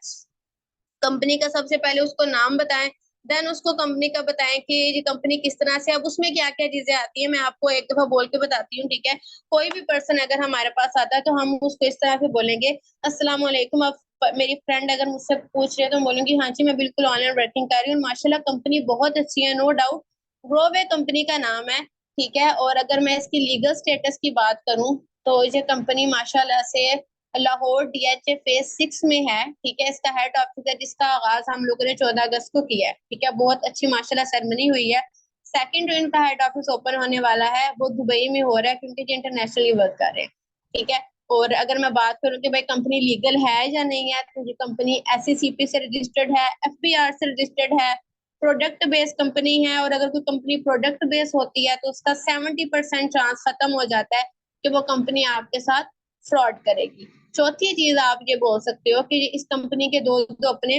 कंपनी का सबसे पहले उसको नाम बताएं, देन उसको कंपनी का बताएं कि ये कंपनी किस तरह से, अब उसमें क्या क्या चीजें आती है, मैं आपको एक दफा बोल के बताती हूँ, ठीक है। कोई भी पर्सन अगर हमारे पास आता है तो हम उसको इस तरह से बोलेंगे, अस्सलाम वालेकुम। अब मेरी फ्रेंड अगर मुझसे पूछ रही है तो मैं बोलूंगी हाँ जी मैं बिल्कुल ऑनलाइन वर्किंग कर रही हूँ, माशाल्लाह कंपनी बहुत अच्छी है, नो डाउट, ग्रोवे कंपनी का नाम है, ठीक है। और अगर मैं इसकी लीगल स्टेटस की बात करूं, तो ये कंपनी माशाल्लाह से लाहौर डीएचए फेज 6 में है, ठीक है। इसका हेड ऑफिस है, जिसका आगाज हम लोगों ने 14 अगस्त को किया है, ठीक है, बहुत अच्छी माशाल्लाह सेरेमनी हुई है। सेकंड जो इनका हेड ऑफिस ओपन होने वाला है वो दुबई में हो रहा है, क्योंकि ये इंटरनेशनली वर्क कर रहे हैं, ठीक है। और अगर मैं बात करूं कि भाई कंपनी लीगल है या नहीं है, तो ये कंपनी एससीसीपी से रजिस्टर्ड है, एफबीआर से रजिस्टर्ड है, प्रोडक्ट बेस्ड कंपनी है, और अगर कोई कंपनी प्रोडक्ट बेस्ड होती है तो उसका 70% चांस खत्म हो जाता है कि वो कंपनी आपके साथ फ्रॉड करेगी। चौथी चीज आप ये बोल सकते हो कि इस कंपनी के दो दो अपने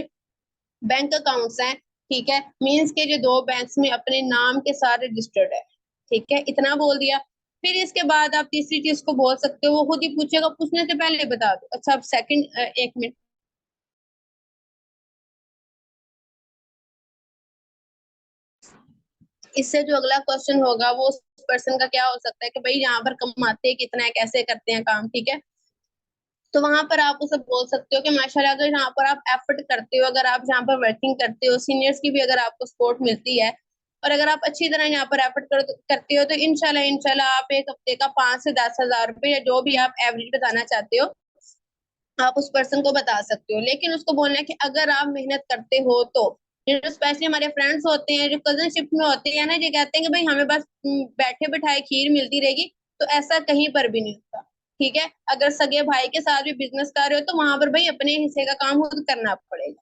बैंक अकाउंट्स हैं, ठीक है, मींस के जो दो बैंक्स में अपने नाम के साथ रजिस्टर्ड है, ठीक है, इतना बोल दिया। फिर इसके बाद आप तीसरी चीज को बोल सकते हो, वो खुद ही पूछेगा, पूछने से पहले बता दो। अच्छा अब सेकंड, एक मिनट, इससे जो अगला क्वेश्चन होगा वो उस पर्सन का क्या हो सकता है कि भाई यहाँ पर कमाते कितना है, कैसे करते हैं काम, ठीक है। तो वहां पर आप उसे बोल सकते हो कि माशाल्लाह अगर यहाँ पर आप एफर्ट करते हो, अगर आप यहाँ पर वर्किंग करते हो, सीनियर्स की भी अगर आपको सपोर्ट मिलती है, और अगर आप अच्छी तरह यहाँ पर एफर्ट करते हो, तो इंशाल्लाह इंशाल्लाह आप एक हफ्ते का 5 से 10 हज़ार रुपये या जो भी आप एवरेज बताना चाहते हो, आप उस पर्सन को बता सकते हो। लेकिन उसको बोलना है कि अगर आप मेहनत करते हो तो, जो स्पेशली हमारे फ्रेंड्स होते हैं जो कजनशिप में होते हैं ना, ये कहते हैं कि भाई हमें बस बैठे बिठाए खीर मिलती रहेगी, तो ऐसा कहीं पर भी नहीं होता, ठीक है। अगर सगे भाई के साथ भी बिजनेस कर रहे हो तो वहां पर भाई अपने हिस्से का काम खुद करना पड़ेगा।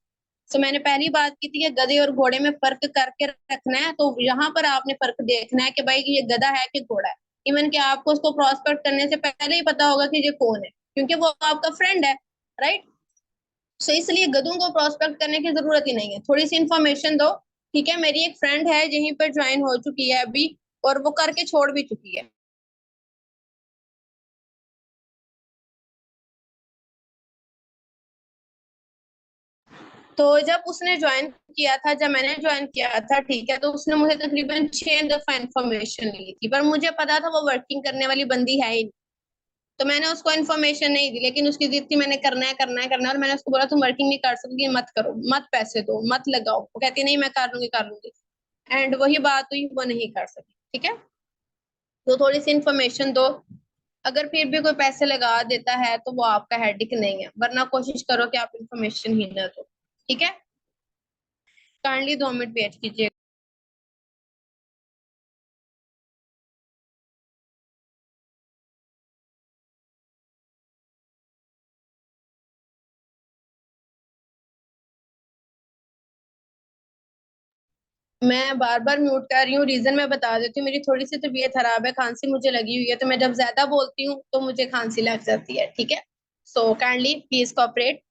तो मैंने पहली बात की थी कि गधे और घोड़े में फर्क करके रखना है, तो यहाँ पर आपने फर्क देखना है कि भाई ये गधा है कि घोड़ा है। इवन कि आपको उसको प्रॉस्पेक्ट करने से पहले ही पता होगा कि ये कौन है, क्योंकि वो आपका फ्रेंड है, राइट। सो इसलिए गधों को प्रोस्पेक्ट करने की जरूरत ही नहीं है, थोड़ी सी इन्फॉर्मेशन दो। ठीक है, मेरी एक फ्रेंड है यहीं पर ज्वाइन हो चुकी है अभी, और वो करके छोड़ भी चुकी है। तो जब उसने ज्वाइन किया था, जब मैंने ज्वाइन किया था, ठीक है, तो उसने मुझे तकरीबन 6 दफा इन्फॉर्मेशन ली थी, पर मुझे पता था वो वर्किंग करने वाली बंदी है ही नहीं। तो मैंने उसको इन्फॉर्मेशन नहीं दी, लेकिन उसकी जिद थी मैंने करना है करना है करना है, और मैंने उसको बोला तुम वर्किंग नहीं कर सकती, मत करो, मत पैसे दो, मत लगाओ। वो कहती नहीं मैं कर लूंगी। एंड वही बात हुई, वो नहीं कर सकी। ठीक है, तो थोड़ी सी इन्फॉर्मेशन दो। अगर फिर भी कोई पैसे लगा देता है तो वो आपका हेडिक नहीं है, वरना कोशिश करो कि आप इन्फॉर्मेशन ही ना दो। ठीक है, काइंडली 2 मिनट वेट कीजिए। मैं बार बार म्यूट कर रही हूँ, रीजन मैं बता देती हूँ, मेरी थोड़ी सी तबीयत खराब है, खांसी मुझे लगी हुई है, तो मैं जब ज्यादा बोलती हूँ तो मुझे खांसी लग जाती है। ठीक है, सो काइंडली प्लीज कोऑपरेट,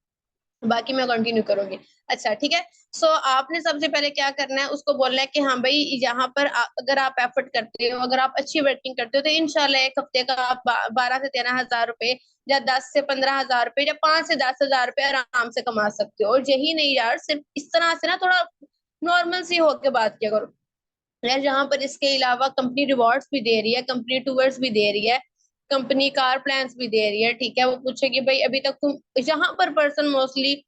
बाकी मैं कंटिन्यू करूंगी। अच्छा ठीक है। सो आपने सबसे पहले क्या करना है, उसको बोलना है कि हाँ भाई यहाँ पर अगर आप एफर्ट करते हो, अगर आप अच्छी वर्किंग करते हो, तो इंशाल्लाह एक हफ्ते का आप 12 से 13 हजार रुपए, या 10 से 15 हजार रुपए, या 5 से 10 हजार रुपए आराम से कमा सकते हो। और यही नहीं यार, सिर्फ इस तरह से ना थोड़ा नॉर्मल सी होके बात किया करो यार। जहां पर इसके अलावा कंपनी रिवॉर्ड्स भी दे रही है, कंपनी टूर्स भी दे रही है, कंपनी कार प्लान्स भी दे रही है। ठीक है, वो पूछेगी भाई अभी तक तुम, जहां पर पर्सन मोस्टली,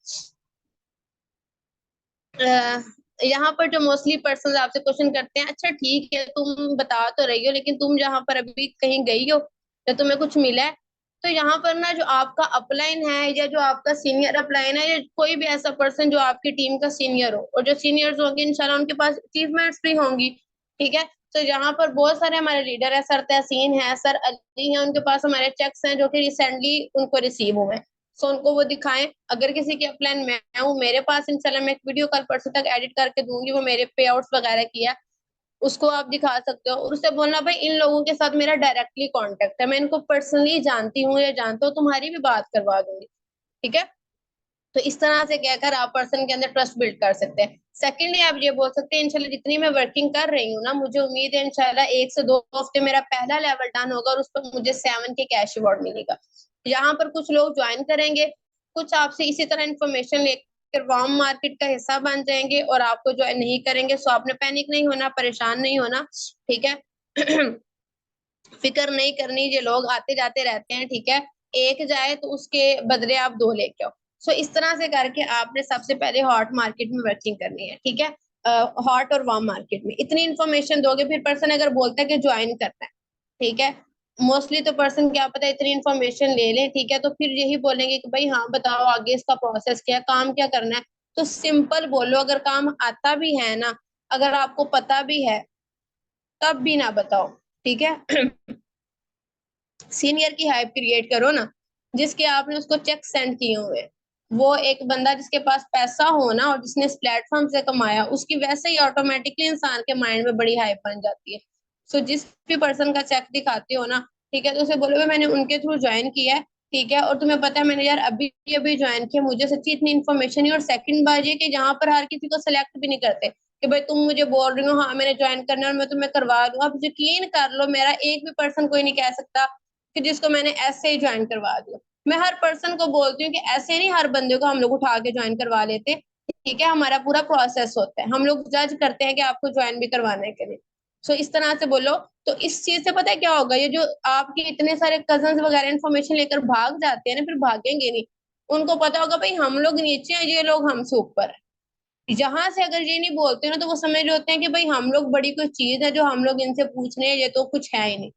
यहाँ पर जो मोस्टली पर्सन आपसे क्वेश्चन करते हैं, अच्छा ठीक है तुम बता तो रही हो, लेकिन तुम जहां पर अभी कहीं गई हो या तुम्हें कुछ मिला है, तो यहाँ पर ना जो आपका अपलाइन है, या जो आपका सीनियर अपलाइन है, या कोई भी ऐसा पर्सन जो आपकी टीम का सीनियर हो, और जो सीनियर्स होंगे इंशाल्लाह उनके पास अचीवमेंट्स भी होंगी। ठीक है, तो यहाँ पर बहुत सारे हमारे लीडर है, सर तहसीन है, सर अली है, उनके पास हमारे चेक्स हैं जो कि रिसेंटली उनको रिसीव हुए हैं। सो उनको वो दिखाएं। अगर किसी के अपलाइन मैं हूँ, मेरे पास इंशाल्लाह मैं एक वीडियो कल परसों तक एडिट करके दूंगी, वो मेरे पे आउट्स वगैरह किया, उसको आप दिखा सकते हो, और उससे बोलना भाई इन लोगों के साथ मेरा डायरेक्टली कांटेक्ट है, मैं इनको पर्सनली जानती हूँ या जानता हूँ, तुम्हारी भी बात करवा दूंगी। ठीक है, तो इस तरह से कहकर आप पर्सन के अंदर ट्रस्ट बिल्ड कर सकते हैं। सेकेंडली आप ये बोल सकते हैं इंशाल्लाह जितनी मैं वर्किंग कर रही हूँ ना, मुझे उम्मीद है इंशाल्लाह 1 से 2 हफ्ते मेरा पहला लेवल डन होगा, और उस पर मुझे 7 के कैश अवार्ड मिलेगा। यहाँ पर कुछ लोग ज्वाइन करेंगे, कुछ आपसे इसी तरह इंफॉर्मेशन लेकर वार्म मार्केट का हिस्सा बन जाएंगे, और आपको ज्वाइन नहीं करेंगे। सो आपने पैनिक नहीं होना, परेशान नहीं होना। ठीक है, फिक्र नहीं करनी, ये लोग आते जाते रहते हैं। ठीक है, एक जाए तो उसके बदले आप 2 लेके आओ। सो इस तरह से करके आपने सबसे पहले हॉट मार्केट में वर्किंग करनी है। ठीक है, हॉट और वार्म मार्केट में इतनी इन्फॉर्मेशन दोगे, फिर पर्सन अगर बोलता है कि ज्वाइन करना है, ठीक है, मोस्टली तो पर्सन क्या पता इतनी इन्फॉर्मेशन ले लें, ठीक है, तो फिर यही बोलेंगे कि भाई हाँ बताओ आगे इसका प्रोसेस क्या है, काम क्या करना है। तो सिंपल बोलो, अगर काम आता भी है ना, अगर आपको पता भी है, तब भी ना बताओ। ठीक है, सीनियर की हाइप क्रिएट करो ना, जिसके आपने उसको चेक सेंड किए हुए, वो एक बंदा जिसके पास पैसा हो ना, और जिसने इस प्लेटफॉर्म से कमाया, उसकी वैसे ही ऑटोमेटिकली इंसान के माइंड में बड़ी हाइप बन जाती है। सो जिस भी पर्सन का चेक दिखाते हो ना, ठीक है, तो उसे बोलो मैंने उनके थ्रू ज्वाइन किया है। ठीक है, और तुम्हें पता है मैंने यार अभी अभी ज्वाइन किया, मुझे सच्ची इतनी इन्फॉर्मेशन नहीं। और सेकंड बात ये कि यहाँ पर हर किसी को सिलेक्ट भी नहीं करते कि भाई तुम मुझे बोल रही हो हाँ मैंने ज्वाइन करना है और मैं तुम्हें करवा दूँ। आप यकीन कर लो, मेरा एक भी पर्सन कोई नहीं कह सकता कि जिसको मैंने ऐसे ही ज्वाइन करवा दिया। मैं हर पर्सन को बोलती हूँ कि ऐसे नहीं हर बंदे को हम लोग उठा के ज्वाइन करवा लेते। ठीक है, हमारा पूरा प्रोसेस होता है, हम लोग जज करते हैं कि आपको ज्वाइन भी करवाने के लिए। सो इस तरह से बोलो। तो इस चीज से पता है क्या होगा, ये जो आपके इतने सारे कजन वगैरह इन्फॉर्मेशन लेकर भाग जाते हैं ना, फिर भागेंगे नहीं। उनको पता होगा भाई हम लोग नीचे हैं, ये लोग हमसे ऊपर है। जहां से अगर ये नहीं बोलते ना, तो वो समझ रहे होते हैं कि भाई हम लोग बड़ी कोई चीज है जो हम लोग इनसे पूछ रहे हैं, ये तो कुछ है ही नहीं।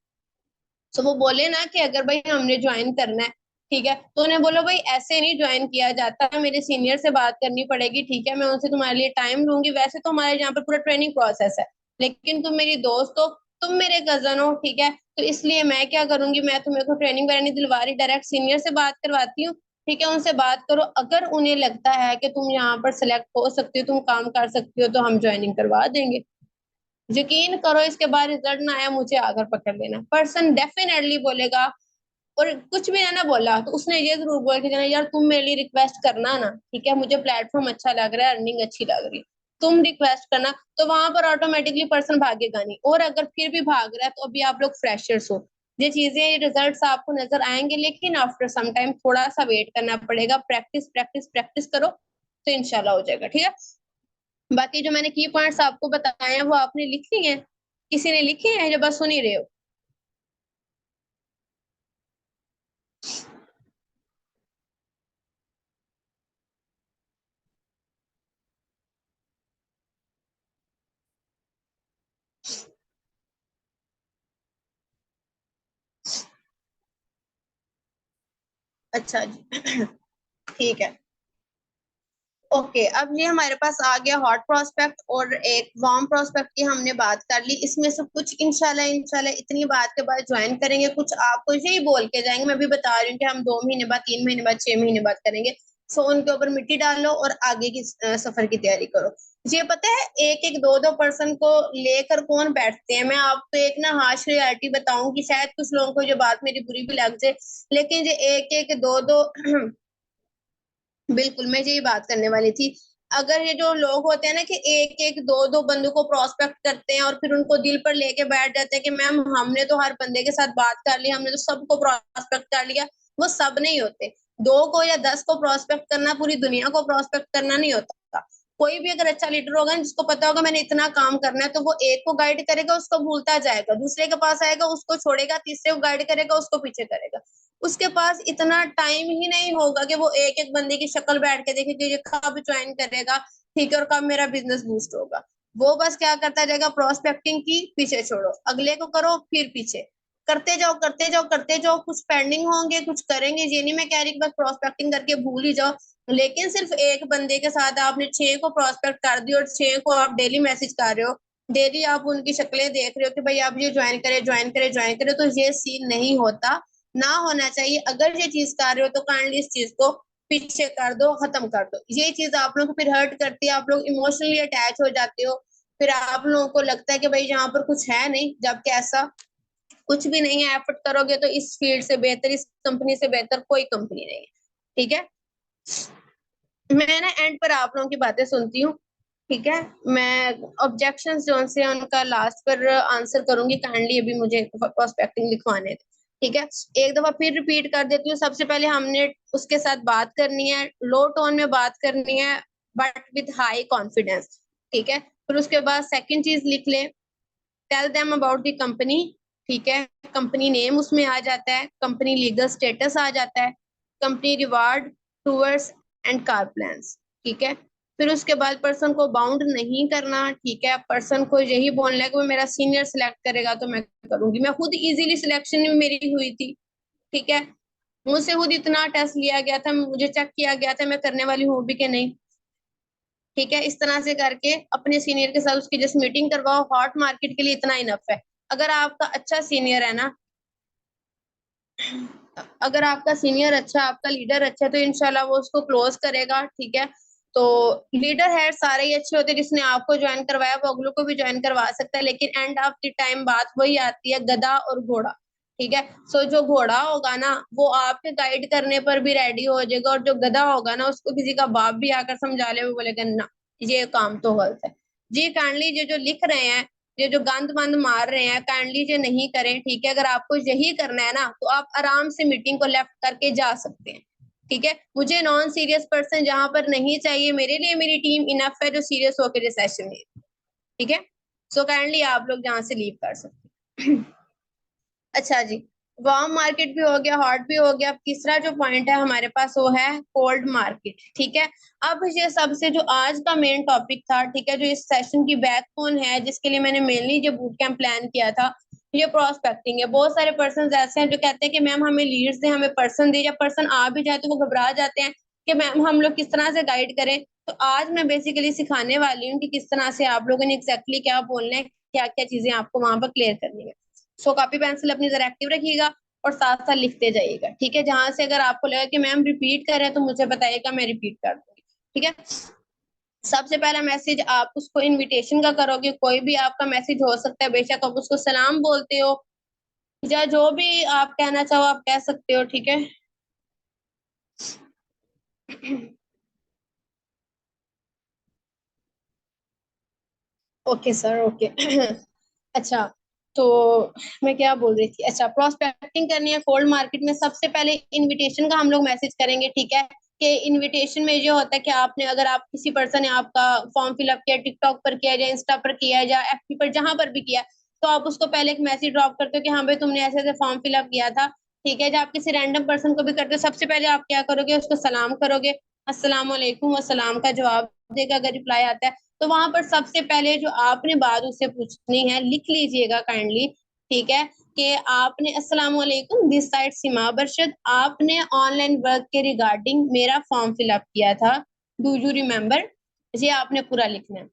तो वो बोले ना कि अगर भाई हमने ज्वाइन करना है, ठीक है, तो उन्हें बोलो भाई ऐसे नहीं ज्वाइन किया जाता, मेरे सीनियर से बात करनी पड़ेगी। ठीक है, मैं उनसे तुम्हारे लिए टाइम लूंगी, वैसे तो हमारे यहाँ पर पूरा ट्रेनिंग प्रोसेस है, लेकिन तुम मेरी दोस्त हो, तुम मेरे कजन हो। ठीक है, तो इसलिए मैं क्या करूंगी, मैं तुम्हें को ट्रेनिंग वगैरह नहीं दिलवा रही, डायरेक्ट सीनियर से बात करवाती हूँ। ठीक है, उनसे बात करो, अगर उन्हें लगता है कि तुम यहाँ पर सिलेक्ट हो सकती हो, तुम काम कर सकती हो, तो हम ज्वाइनिंग करवा देंगे। यकीन करो, इसके बाद रिजल्ट ना आया मुझे आकर पकड़ लेना, पर्सन डेफिनेटली बोलेगा और कुछ भी ना बोला तो उसने ये जरूर बोला कि यार तुम मेरे लिए रिक्वेस्ट करना ना, ठीक है, मुझे प्लेटफॉर्म अच्छा लग रहा है, अर्निंग अच्छी लग रही है, तुम रिक्वेस्ट करना। तो वहां पर ऑटोमेटिकली पर्सन भागेगा नहीं। और अगर फिर भी भाग रहा है तो अभी आप लोग फ्रेशर्स हो, ये चीजें, ये रिजल्ट्स आपको नजर आएंगे, लेकिन आफ्टर सम टाइम थोड़ा सा वेट करना पड़ेगा। प्रैक्टिस प्रैक्टिस प्रैक्टिस करो तो इंशाल्लाह हो जाएगा, ठीक है। बाकी जो मैंने की पॉइंट्स आपको बताए हैं वो आपने लिख लिए हैं, किसी ने लिखे हैं जो बस सुन ही रहे हो? अच्छा जी। ठीक है। ओके, अब ये हमारे पास आ गया हॉट प्रोस्पेक्ट और एक वार्म प्रोस्पेक्ट की हमने बात कर ली। इसमें से कुछ इंशाल्लाह इंशाल्लाह इतनी बात के बाद ज्वाइन करेंगे, कुछ आपको यही बोल के जाएंगे। मैं भी बता रही हूँ कि हम 2 महीने बाद, 3 महीने बाद, 6 महीने बाद करेंगे। सो उनके ऊपर मिट्टी डालो और आगे की सफर की तैयारी करो। ये पता है, एक एक दो दो पर्सन को लेकर कौन बैठते हैं? मैं आपको एक ना हार्श रियलिटी बताऊंगी, शायद कुछ लोगों को जो बात मेरी बुरी भी लग जाए, लेकिन ये एक एक दो दो बिल्कुल, मैं यही बात करने वाली थी। अगर ये जो लोग होते हैं ना कि एक एक दो दो बंदों को प्रोस्पेक्ट करते हैं और फिर उनको दिल पर लेके बैठ जाते हैं कि मैम हमने तो हर बंदे के साथ बात कर ली, हमने तो सबको प्रोस्पेक्ट कर लिया, वो सब नहीं होते। दो को या 10 को प्रोस्पेक्ट करना पूरी दुनिया को प्रोस्पेक्ट करना नहीं होता। कोई भी अगर अच्छा लीडर होगा ना, जिसको पता होगा मैंने इतना काम करना है, तो वो एक को गाइड करेगा, उसको भूलता जाएगा, दूसरे के पास आएगा, उसको छोड़ेगा, तीसरे को गाइड करेगा, उसको पीछे करेगा। उसके पास इतना टाइम ही नहीं होगा कि वो एक एक बंदे की शक्ल बैठ के देखे कि ये कब ज्वाइन करेगा, ठीक है, और कब मेरा बिजनेस बूस्ट होगा। वो बस क्या करता जाएगा, प्रोस्पेक्टिंग की, पीछे छोड़ो, अगले को करो, फिर पीछे करते जाओ करते जाओ करते जाओ। कुछ पेंडिंग होंगे, कुछ करेंगे, ये नहीं मैं कह रही कि बस प्रोस्पेक्टिंग करके भूल ही जाओ। लेकिन सिर्फ एक बंदे के साथ आपने 6 को प्रोस्पेक्ट कर दिया और 6 को आप डेली मैसेज कर रहे हो, डेली आप उनकी शक्लें देख रहे हो कि भाई आप ये ज्वाइन करे ज्वाइन करे ज्वाइन करे, तो ये सीन नहीं होता, ना होना चाहिए। अगर ये चीज कर रहे हो तो काइंडली इस चीज को पीछे कर दो, खत्म कर दो। ये चीज आप लोगों को फिर हर्ट करती है, आप लोग इमोशनली अटैच हो जाते हो। फिर आप लोगों को लगता है कि भाई यहाँ पर कुछ है नहीं, जबकि ऐसा कुछ भी नहीं है। एफर्ट करोगे तो इस फील्ड से बेहतर, इस कंपनी से बेहतर कोई कंपनी नहीं है, ठीक है। मैं ना एंड पर आप लोगों की बातें सुनती हूँ, ठीक है। मैं ऑब्जेक्शंस जो से उनका लास्ट पर आंसर करूंगी, काइंडली अभी मुझे प्रोस्पेक्टिंग लिखवाने थे, ठीक है। एक दफा फिर रिपीट कर देती हूँ। सबसे पहले हमने उसके साथ बात करनी है, लो टोन में बात करनी है, बट विथ हाई कॉन्फिडेंस, ठीक है। फिर उसके बाद सेकंड चीज लिख ले, tell them about the company, ठीक है। कंपनी नेम उसमें आ जाता है, कंपनी लीगल स्टेटस आ जाता है, company reward, tours and car plans, ठीक है। फिर उसके बाद पर्सन को बाउंड नहीं करना, ठीक है। पर्सन को यही बोलना है कि वो मेरा सीनियर सिलेक्ट करेगा तो मैं करूंगी। मैं खुद इजीली सिलेक्शन में मेरी हुई थी, ठीक है। मुझसे खुद इतना टेस्ट लिया गया था, मुझे चेक किया गया था मैं करने वाली हूँ भी कि नहीं, ठीक है। इस तरह से करके अपने सीनियर के साथ उसकी जस्ट मीटिंग करवाओ। हॉट मार्केट के लिए इतना इनफ है। अगर आपका अच्छा सीनियर है ना, अगर आपका सीनियर अच्छा, आपका लीडर अच्छा है, तो इंशाल्लाह वो उसको क्लोज करेगा, ठीक है। तो लीडर है सारे ही अच्छे होते हैं, जिसने आपको ज्वाइन करवाया वो अगलों को भी ज्वाइन करवा सकता है, लेकिन एंड ऑफ द टाइम बात वही आती है, गधा और घोड़ा, ठीक है। सो जो घोड़ा होगा ना वो आपके गाइड करने पर भी रेडी हो जाएगा, और जो गधा होगा ना उसको किसी का बाप भी आकर समझा ले, वो बोलेगा ना ये काम तो गलत है। जी काइंडली जो जो लिख रहे हैं, ये जो गंद मंद मार रहे हैं, काइंडली ये नहीं करें, ठीक है। अगर आपको यही करना है ना तो आप आराम से मीटिंग को लेफ्ट करके जा सकते हैं, ठीक है। मुझे नॉन सीरियस पर्सन जहां पर नहीं चाहिए, मेरे लिए मेरी टीम इनफ है जो सीरियस होकर रिसेशन में, ठीक है। सो काइंडली आप लोग जहां से लीव कर सकते हैं। अच्छा जी, वार्म मार्केट भी हो गया, हॉट भी हो गया। अब तीसरा जो पॉइंट है हमारे पास वो है कोल्ड मार्केट, ठीक है। अब ये सबसे जो आज का मेन टॉपिक था, ठीक है, जो इस सेशन की बैकबोन है, जिसके लिए मैंने मेनली जो बूट कैंप प्लान किया था, ये प्रोस्पेक्टिंग है। बहुत सारे पर्सन ऐसे हैं जो कहते हैं कि मैम हमें लीड्स दें, हमें पर्सन दे, या पर्सन आ भी जाए तो वो घबरा जाते हैं कि मैम हम लोग किस तरह से गाइड करें। तो आज मैं बेसिकली सिखाने वाली हूँ कि किस तरह से आप लोगों ने एग्जैक्टली क्या बोलना है, क्या क्या चीजें आपको वहां पर क्लियर करनी है। सो कॉपी पेंसिल अपनी जरा एक्टिव रखिएगा और साथ साथ लिखते जाइएगा, ठीक है। जहां से अगर आपको लगा कि मैम रिपीट कर रहे हैं तो मुझे बताइएगा, मैं रिपीट कर दूंगी, ठीक है। सबसे पहला मैसेज आप उसको इनविटेशन का करोगे, कोई भी आपका मैसेज हो सकता है, बेशक आप उसको सलाम बोलते हो, या जो भी आप कहना चाहो आप कह सकते हो, ठीक है। Okay sir, okay. अच्छा, तो मैं क्या बोल रही थी, अच्छा, प्रोस्पेक्टिंग करनी है कोल्ड मार्केट में, सबसे पहले इनविटेशन का हम लोग मैसेज करेंगे, ठीक है। कि इनविटेशन में जो होता है कि आपने, अगर आप किसी पर्सन ने आपका फॉर्म फिलअप किया, टिकटॉक पर किया या इंस्टा पर किया या एफबी पर, जहां पर भी किया, तो आप उसको पहले एक मैसेज ड्रॉप करते हो कि हाँ भाई तुमने ऐसे ऐसे फॉर्म फिलअप किया था, ठीक है। जब आप किसी रैंडम पर्सन को भी करते हो, सबसे पहले आप क्या करोगे, उसको सलाम करोगे, अस्सलाम वालेकुम, और सलाम का जवाब देगा अगर रिप्लाई आता है। तो वहां पर सबसे पहले जो आपने बात उससे पूछनी है, लिख लीजिएगा काइंडली, ठीक है। कि आपने, अस्सलाम वालेकुम, दिस साइड सीमा बरशद, आपने ऑनलाइन वर्क के रिगार्डिंग मेरा फॉर्म फिलअप किया था, डू यू रिमेम्बर। ये आपने पूरा लिखना है,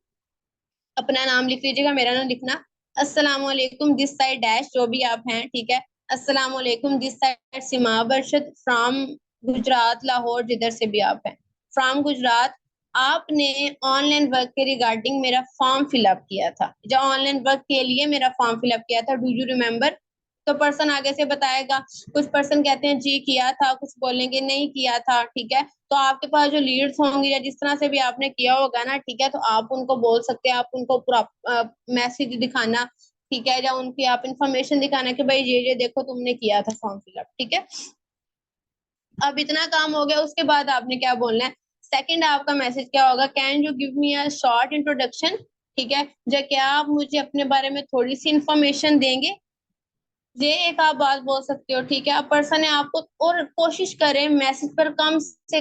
अपना नाम लिख लीजिएगा, मेरा नाम लिखना, अस्सलाम वालेकुम दिस साइड डैश, जो भी आप हैं, ठीक है, अस्सलाम वालेकुम this side Seema Barshad from Gujrat, Lahore, जिधर से भी आप हैं, फ्रॉम गुजरात, आपने ऑनलाइन वर्क के रिगार्डिंग मेरा फॉर्म फिलअप किया था, जो ऑनलाइन वर्क के लिए मेरा फॉर्म फिलअप किया था, डू यू रिमेम्बर। तो पर्सन आगे से बताएगा, कुछ पर्सन कहते हैं जी किया था, कुछ बोलेंगे नहीं किया था, ठीक है। तो आपके पास जो लीड्स होंगी या जिस तरह से भी आपने किया होगा ना, ठीक है, तो आप उनको बोल सकते हैं, आप उनको पूरा मैसेज दिखाना, ठीक है, या उनकी आप इंफॉर्मेशन दिखाना कि भाई ये देखो तुमने किया था फॉर्म फिलअप, ठीक है। अब इतना काम हो गया, उसके बाद आपने क्या बोलना है, सेकंड आपका मैसेज क्या होगा, can you give me a short introduction, ठीक है, जो क्या आप मुझे अपने बारे में थोड़ी सी इंफॉर्मेशन देंगे, ये एक आप बात बोल सकते हो, ठीक है। अब पर्सन ने आपको, और कोशिश करें मैसेज पर कम से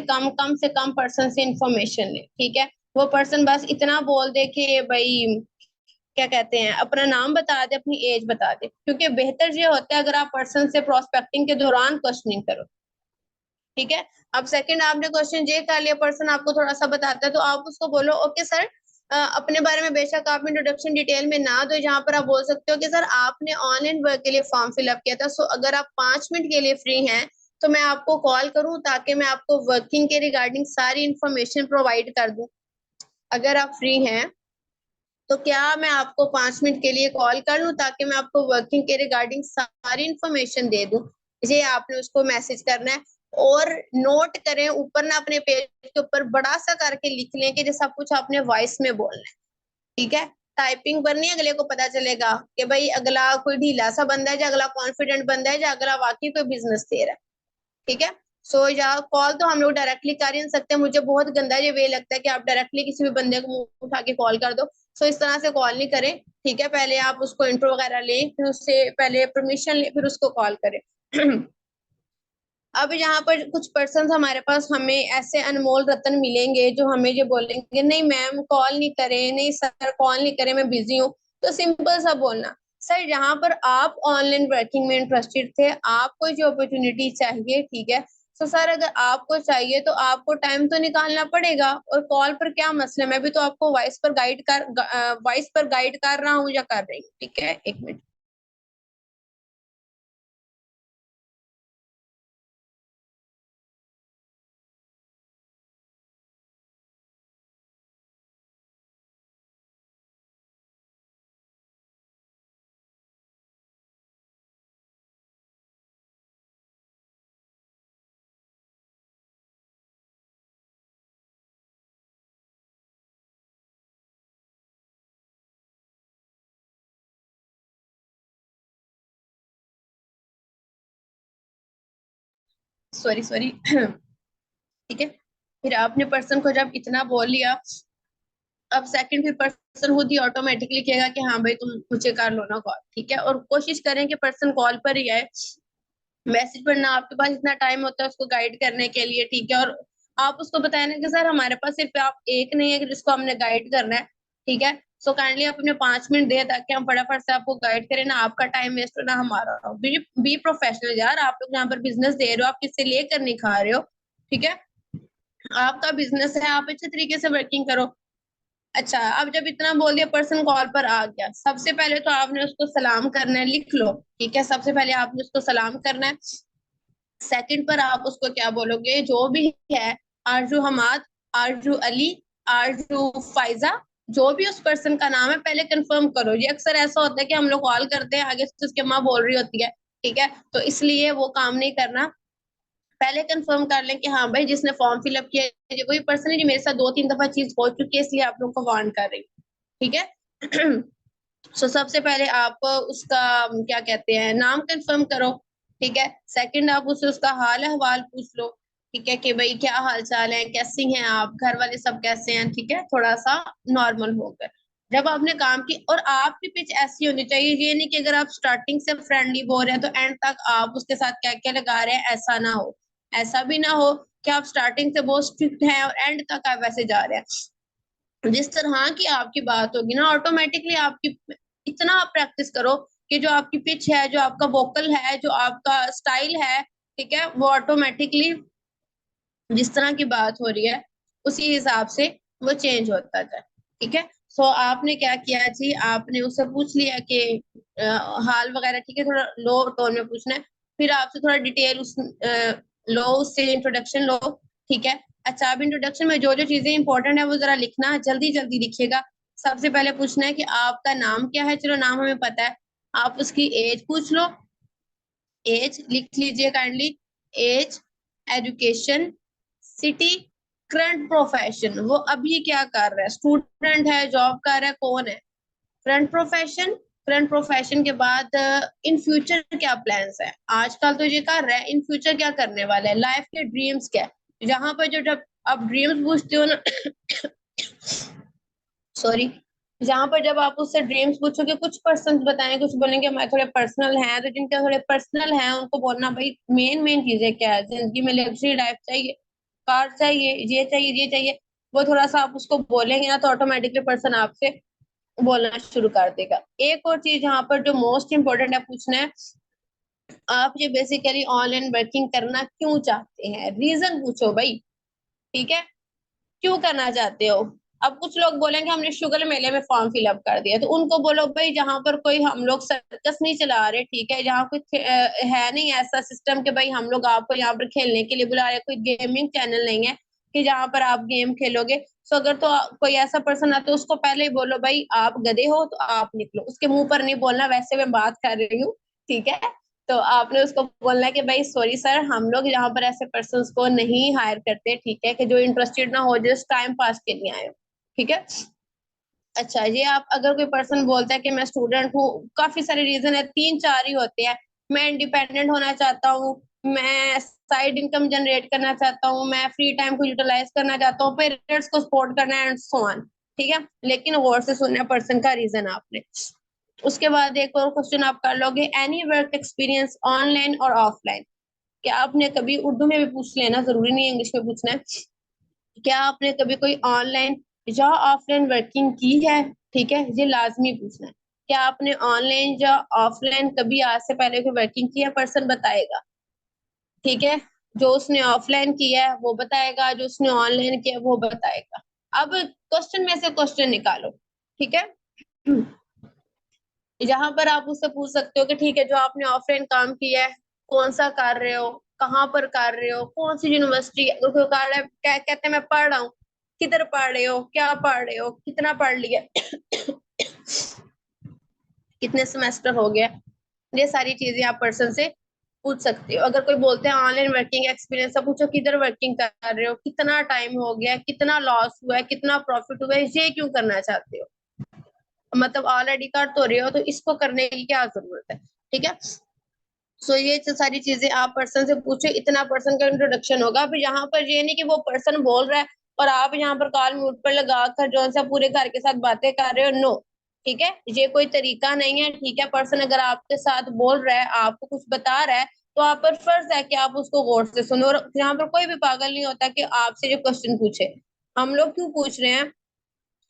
कम पर्सन से इंफॉर्मेशन ले, ठीक है। वो पर्सन बस इतना बोल दे कि भाई क्या कहते हैं, अपना नाम बता दे, अपनी एज बता दे, क्योंकि बेहतर ये होता है अगर आप पर्सन से प्रोस्पेक्टिंग के दौरान क्वेश्चनिंग करो, ठीक है। अब सेकंड आपने क्वेश्चन ये कर लिया, पर्सन आपको थोड़ा सा बताता है, तो आप उसको बोलो, ओके सर, अपने बारे में बेशक आप इंट्रोडक्शन डिटेल में ना दो, जहां पर आप बोल सकते हो कि सर आपने ऑनलाइन वर्क के लिए फॉर्म फिलअप किया था, सो अगर आप 5 मिनट के लिए फ्री हैं तो मैं आपको कॉल करूं, ताकि मैं आपको वर्किंग के रिगार्डिंग सारी इंफॉर्मेशन प्रोवाइड कर दूं। अगर आप फ्री हैं तो क्या मैं आपको 5 मिनट के लिए कॉल कर लूं, ताकि मैं आपको वर्किंग के रिगार्डिंग सारी इंफॉर्मेशन दे दूं। ये आपने उसको मैसेज करना है, और नोट करें ऊपर ना, अपने पेज के ऊपर बड़ा सा करके लिख लें कि ये सब कुछ आपने वॉइस में बोलना है, ठीक है। टाइपिंग पर नहीं, अगले को पता चलेगा कि भाई अगला कोई ढीला सा बंदा है, या अगला कॉन्फिडेंट बंदा है, या अगला वाकई कोई बिजनेस दे रहा है, ठीक है। सो या कॉल तो हम लोग डायरेक्टली कर ही नहीं सकते, मुझे बहुत गंदा ये वे लगता है कि आप डायरेक्टली किसी भी बंदे को मुंह उठा के कॉल कर दो। सो इस तरह से कॉल नहीं करें, ठीक है। पहले आप उसको इंट्रो वगैरह लें, फिर उससे पहले परमिशन लें, फिर उसको कॉल करें। अब यहाँ पर कुछ पर्सन हमारे पास, हमें ऐसे अनमोल रत्न मिलेंगे जो हमें ये बोलेंगे, नहीं मैम कॉल नहीं करें, नहीं सर कॉल नहीं करें, मैं बिजी हूँ। तो सिंपल सा बोलना, सर यहाँ पर आप ऑनलाइन वर्किंग में इंटरेस्टेड थे, आपको जो अपॉर्चुनिटी चाहिए, ठीक है। तो सर अगर आपको चाहिए तो आपको टाइम तो निकालना पड़ेगा, और कॉल पर क्या मसला, मैं भी तो आपको वॉइस पर गाइड कर रहा हूँ या कर रही हूँ, ठीक है। एक मिनट। Sorry sorry. ठीक है, फिर आपने पर्सन को जब इतना बोल लिया, अब सेकंड फिर पर्सन खुद ही ऑटोमेटिकली कहेगा कि हाँ भाई तुम मुझे कर लो ना कॉल, ठीक है। और कोशिश करें कि पर्सन कॉल पर ही आए, मैसेज पर ना, आपके पास इतना टाइम होता है उसको गाइड करने के लिए, ठीक है। और आप उसको बताए ना कि सर हमारे पास सिर्फ आप एक नहीं है कि जिसको हमने गाइड करना है, ठीक है। सो काइंडली आप अपने 5 मिनट दे, ताकि हम फटाफट से आपको गाइड करें, ना आपका टाइम वेस्ट हो ना हमारा हो। बी प्रोफेशनल यार, आप लोग यहाँ पर बिजनेस दे रहे हो, आप किससे लेकर नहीं खा रहे हो, ठीक है। आपका बिजनेस है, आप अच्छे तरीके से वर्किंग करो। अच्छा, अब जब इतना बोल दिया, पर्सन कॉल पर आ गया, सबसे पहले तो आपने उसको सलाम करना है, लिख लो, ठीक है। सबसे पहले आपने उसको सलाम करना है। सेकंड पर आप उसको क्या बोलोगे, जो भी है, आरजू हमाद, आरजू अली, आरजू फाइजा, जो भी उस पर्सन का नाम है, पहले कंफर्म करो। ये अक्सर ऐसा होता है कि हम लोग कॉल करते हैं, आगे से उसकी माँ बोल रही होती है, ठीक है, तो इसलिए वो काम नहीं करना। पहले कंफर्म कर लें कि हाँ भाई जिसने फॉर्म फिलअप किया है ये वही पर्सन है जो मेरे साथ 2-3 दफा चीज हो चुकी है, इसलिए आप लोगों को वार्न कर रही हूँ। ठीक है। सो सबसे पहले आप उसका क्या कहते हैं नाम कंफर्म करो। ठीक है, सेकंड आप उससे उसका हाल अहवाल पूछ लो। ठीक है कि भाई क्या हाल चाल है, कैसी हैं आप, घर वाले सब कैसे हैं। ठीक है, थोड़ा सा नॉर्मल होकर जब आपने काम की, और आपकी पिच ऐसी होनी चाहिए, ये नहीं कि अगर आप स्टार्टिंग से फ्रेंडली बोल रहे हैं तो एंड तक आप उसके साथ क्या क्या लगा रहे हैं, ऐसा ना हो। ऐसा भी ना हो कि आप स्टार्टिंग से बहुत स्ट्रिक्ट हैं और एंड तक आप वैसे जा रहे हैं। जिस तरह की आपकी बात होगी ना ऑटोमेटिकली आपकी, इतना आप प्रैक्टिस करो कि जो आपकी पिच है, जो आपका वोकल है, जो आपका स्टाइल है, ठीक है, वो ऑटोमेटिकली जिस तरह की बात हो रही है उसी हिसाब से वो चेंज होता जाए। ठीक है, सो आपने क्या किया जी, आपने उससे पूछ लिया कि हाल वगैरह, ठीक है, थोड़ा लो टोन में पूछना है। फिर आपसे थोड़ा डिटेल उस लो, उससे इंट्रोडक्शन लो। ठीक है, अच्छा अब इंट्रोडक्शन में जो जो चीजें इंपॉर्टेंट है वो जरा लिखना, जल्दी जल्दी लिखिएगा। सबसे पहले पूछना है कि आपका नाम क्या है, चलो नाम हमें पता है। आप उसकी एज पूछ लो, एज लिख लीजिए kindly. Age, education, city, current profession, वो अभी क्या कर रहा है, स्टूडेंट है, जॉब कर रहा है, कौन है। करंट प्रोफेशन, करंट प्रोफेशन के बाद इन फ्यूचर क्या प्लान्स है, आजकल तो ये कर रहा है, इन फ्यूचर क्या करने वाला है, लाइफ के ड्रीम्स क्या है। जहां पर जो जब आप ड्रीम्स पूछते हो ना, सॉरी, जहां पर जब आप उससे ड्रीम्स पूछोगे, कुछ पर्सन बताएं, कुछ बोलेंगे हमारे थोड़े पर्सनल हैं, तो जिनके थोड़े पर्सनल हैं उनको बोलना भाई मेन मेन चीजें क्या है जिंदगी में, लग्जरी लाइफ चाहिए, कार चाहिए, ये चाहिए, ये चाहिए। वो थोड़ा सा आप उसको बोलेंगे ना तो ऑटोमेटिकली पर्सन आपसे बोलना शुरू कर देगा। एक और चीज यहाँ पर जो मोस्ट इंपोर्टेंट है पूछना है, आप ये बेसिकली ऑनलाइन वर्किंग करना क्यों चाहते हैं, रीजन पूछो भाई। ठीक है, क्यों करना चाहते हो। अब कुछ लोग बोलेंगे हमने शुगर मेले में फॉर्म फिलअप कर दिया, तो उनको बोलो भाई जहां पर कोई हम लोग सर्कस नहीं चला रहे, ठीक है, जहाँ कुछ है नहीं ऐसा सिस्टम कि भाई हम लोग आपको यहाँ पर खेलने के लिए बुला रहे, कोई गेमिंग चैनल नहीं है कि जहाँ पर आप गेम खेलोगे। तो अगर तो कोई ऐसा पर्सन आता है उसको पहले ही बोलो भाई आप गधे हो तो आप निकलो, उसके मुंह पर नहीं बोलना, वैसे मैं बात कर रही हूँ। ठीक है, तो आपने उसको बोलना है कि भाई सॉरी सर, हम लोग यहाँ पर ऐसे पर्सन को नहीं हायर करते, ठीक है, कि जो इंटरेस्टेड ना हो, जस्ट टाइम पास के लिए आए हो। ठीक है, अच्छा ये आप अगर कोई पर्सन बोलता है कि मैं स्टूडेंट हूँ, काफी सारे रीजन है, 3-4 ही होते हैं। मैं इंडिपेंडेंट होना चाहता हूँ, मैं साइड इनकम जनरेट करना चाहता हूँ, मैं फ्री टाइम को यूटिलाइज करना चाहता हूँ, पेरेंट्स को सपोर्ट करना है एंड सो ऑन। ठीक है, लेकिन गौर से सुनना पर्सन का रीजन आपने। उसके बाद एक और क्वेश्चन आप कर लोगे, एनी वर्क एक्सपीरियंस ऑनलाइन और ऑफलाइन। क्या आपने कभी, उर्दू में भी पूछ लेना, जरूरी नहीं इंग्लिश में पूछना है, क्या आपने कभी कोई ऑनलाइन या ऑफलाइन वर्किंग की है। ठीक है, ये लाजमी पूछना है। क्या आपने ऑनलाइन या ऑफलाइन कभी आज से पहले कोई वर्किंग की है, पर्सन बताएगा। ठीक है, जो उसने ऑफलाइन किया है वो बताएगा, जो उसने ऑनलाइन किया है वो बताएगा। अब क्वेश्चन में से क्वेश्चन निकालो। ठीक है, यहाँ पर आप उससे पूछ सकते हो कि ठीक है जो आपने ऑफलाइन काम किया है, कौन सा कर रहे हो, कहाँ पर कर रहे हो, कौन सी यूनिवर्सिटी, अगर कोई कह रहा है कहते हैं मैं पढ़ रहा हूँ, किधर पढ़ रहे हो, क्या पढ़ रहे हो, कितना पढ़ लिया, कितने सेमेस्टर हो गया, ये सारी चीजें आप पर्सन से पूछ सकते हो। अगर कोई बोलते हैं ऑनलाइन वर्किंग एक्सपीरियंस, आप पूछो किधर वर्किंग कर रहे हो, कितना टाइम हो गया, कितना लॉस हुआ है, कितना प्रॉफिट हुआ है, ये क्यों करना चाहते हो, मतलब ऑलरेडी कर तो रहे हो तो इसको करने की क्या जरूरत है। ठीक है, सो ये जो सारी चीजें आप पर्सन से पूछे, इतना पर्सन का इंट्रोडक्शन होगा। फिर यहाँ पर ये नहीं कि वो पर्सन बोल रहा है और आप यहाँ पर कॉल म्यूट पर लगा कर जो सा पूरे घर के साथ बातें कर रहे हो, नो। ठीक है, ये कोई तरीका नहीं है। ठीक है, पर्सन अगर आपके साथ बोल रहा है, आपको कुछ बता रहा है, तो आप पर फर्ज है कि आप उसको गौर से सुनो। और यहाँ पर कोई भी पागल नहीं होता कि आपसे जो क्वेश्चन पूछे। हम लोग क्यों पूछ रहे हैं,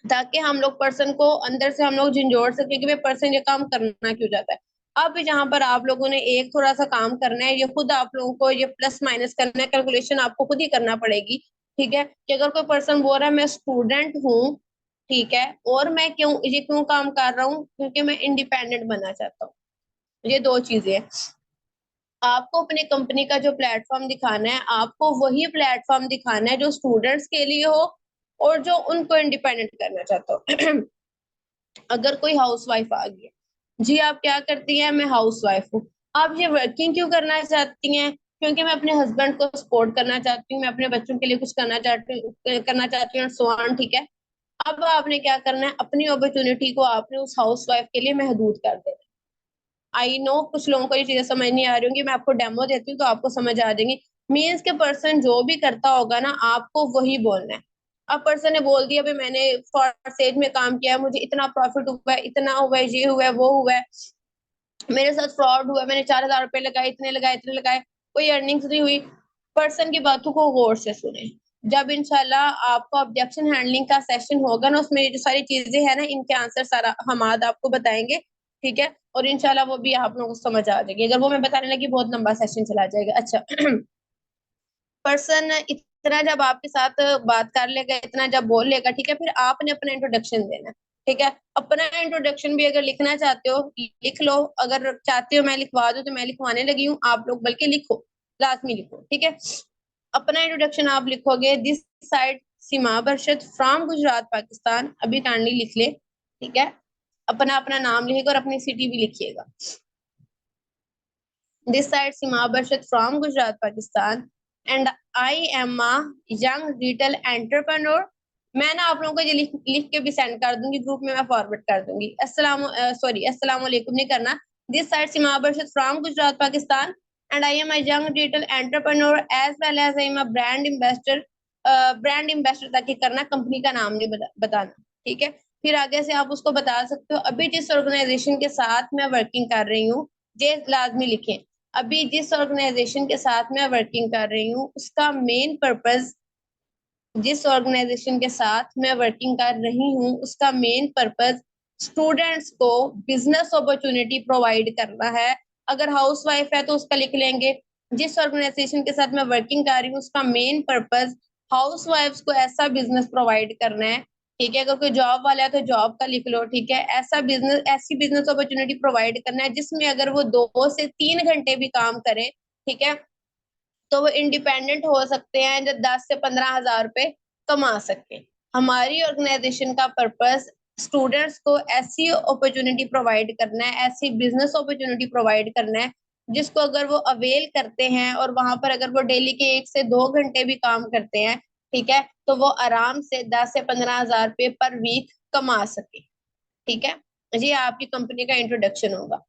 ताकि हम लोग पर्सन को अंदर से हम लोग झंझोड़ सके कि भाई पर्सन ये काम करना क्यों चाहता है। अब जहां पर आप लोगों ने एक थोड़ा सा काम करना है, ये खुद आप लोगों को ये प्लस माइनस करना है, कैलकुलेशन आपको खुद ही करना पड़ेगी। ठीक है, कि अगर कोई पर्सन बोल रहा है मैं स्टूडेंट हूँ, ठीक है, और मैं क्यों काम कर रहा हूँ, क्योंकि मैं इंडिपेंडेंट बनना चाहता हूँ। ये दो चीजें हैं। आपको अपने कंपनी का जो प्लेटफॉर्म दिखाना है, आपको वही प्लेटफॉर्म दिखाना है जो स्टूडेंट्स के लिए हो और जो उनको इंडिपेंडेंट करना चाहता हो। अगर कोई हाउस वाइफ आ गई है, जी आप क्या करती है, मैं हाउस वाइफ हूँ, आप ये वर्किंग क्यों करना चाहती हैं? क्योंकि मैं अपने हस्बैंड को सपोर्ट करना चाहती हूँ, मैं अपने बच्चों के लिए कुछ करना चाहती हूँ सो ऑन, ठीक है। अब आपने क्या करना है, अपनी अपॉर्चुनिटी को आपने उस हाउस वाइफ के लिए महदूद कर देना। आई नो कुछ लोगों को ये चीजें समझ नहीं आ रही होंगी, मैं आपको डेमो देती हूँ तो आपको समझ आ जाएंगी। मीन्स के पर्सन जो भी करता होगा ना, आपको वही बोलना है। अब पर्सन ने बोल दिया भाई मैंने फॉरसेज में काम किया है, मुझे इतना प्रॉफिट हुआ है, इतना हुआ है, ये हुआ है, वो हुआ है, मेरे साथ फ्रॉड हुआ, मैंने 4,000 रुपए लगाए, इतने लगाए, इतने लगाए, कोई अर्निंग्स नहीं हुई। पर्सन की बातों को गौर से सुने। जब इंशाल्लाह आपका ऑब्जेक्शन हैंडलिंग का सेशन होगा ना, उसमें ये जो सारी चीजें हैं ना, इनके आंसर सारा हमाद आपको बताएंगे, ठीक है। और इंशाल्लाह वो भी आप लोगों को समझ आ जाएगी। अगर वो मैं बताने लगी बहुत लंबा सेशन चला जाएगा। अच्छा पर्सन इतना जब आपके साथ बात कर लेगा, इतना जब बोल लेगा, ठीक है, फिर आपने अपना इंट्रोडक्शन देना है, ठीक है। अपना इंट्रोडक्शन भी अगर लिखना चाहते हो लिख लो, अगर चाहते हो मैं लिखवा दूं तो मैं लिखवाने लगी हूँ, आप लोग बल्कि लिखो, लाजमी लिखो, ठीक है। अपना इंट्रोडक्शन आप लिखोगे, this side Seema Barshad from Gujrat Pakistan, अभी काइंडली लिख ले, ठीक है। अपना अपना नाम लिखेगा और अपनी सिटी भी लिखिएगा। This side Sima Bashad from Gujarat, Pakistan, and I am a young retail entrepreneur. मैं ना आप लोगों को ये लिख लिख के भी सेंड कर दूंगी, ग्रुप में मैं फॉरवर्ड कर दूंगी। अस्सलाम वालेकुम नहीं करना। This side Seema Barshad from Gujrat Pakistan and I am a young retail entrepreneur as well as I am a brand ambassador। Brand ambassador तक ही करना, कंपनी का नाम नहीं बताना, ठीक है। फिर आगे से आप उसको बता सकते हो अभी जिस ऑर्गेनाइजेशन के साथ मैं वर्किंग कर रही हूँ, ये लाजमी लिखें। अभी जिस ऑर्गेनाइजेशन के साथ मैं वर्किंग कर रही हूँ उसका मेन पर्पस, जिस ऑर्गेनाइजेशन के साथ मैं वर्किंग कर रही हूँ उसका मेन पर्पस स्टूडेंट्स को बिजनेस अपॉर्चुनिटी प्रोवाइड करना है। अगर हाउस वाइफ है तो उसका लिख लेंगे, जिस ऑर्गेनाइजेशन के साथ मैं वर्किंग कर रही हूँ उसका मेन पर्पस हाउस वाइफ्स को ऐसा बिजनेस प्रोवाइड करना है, ठीक है। अगर कोई जॉब वाला है तो जॉब का लिख लो, ठीक है। ऐसी बिजनेस अपॉर्चुनिटी प्रोवाइड करना है जिसमें अगर वो 2 से 3 घंटे भी काम करें, ठीक है, तो वो इंडिपेंडेंट हो सकते हैं, जो 10 से 15 हजार रुपए कमा सके। हमारी ऑर्गेनाइजेशन का पर्पस स्टूडेंट्स को ऐसी अपॉर्चुनिटी प्रोवाइड करना है, ऐसी बिजनेस अपॉर्चुनिटी प्रोवाइड करना है जिसको अगर वो अवेल करते हैं और वहां पर अगर वो डेली के 1 से 2 घंटे भी काम करते हैं, ठीक है, तो वो आराम से 10 से 15 हजार रुपये पर वीक कमा सके, ठीक है। ये आपकी कंपनी का इंट्रोडक्शन होगा।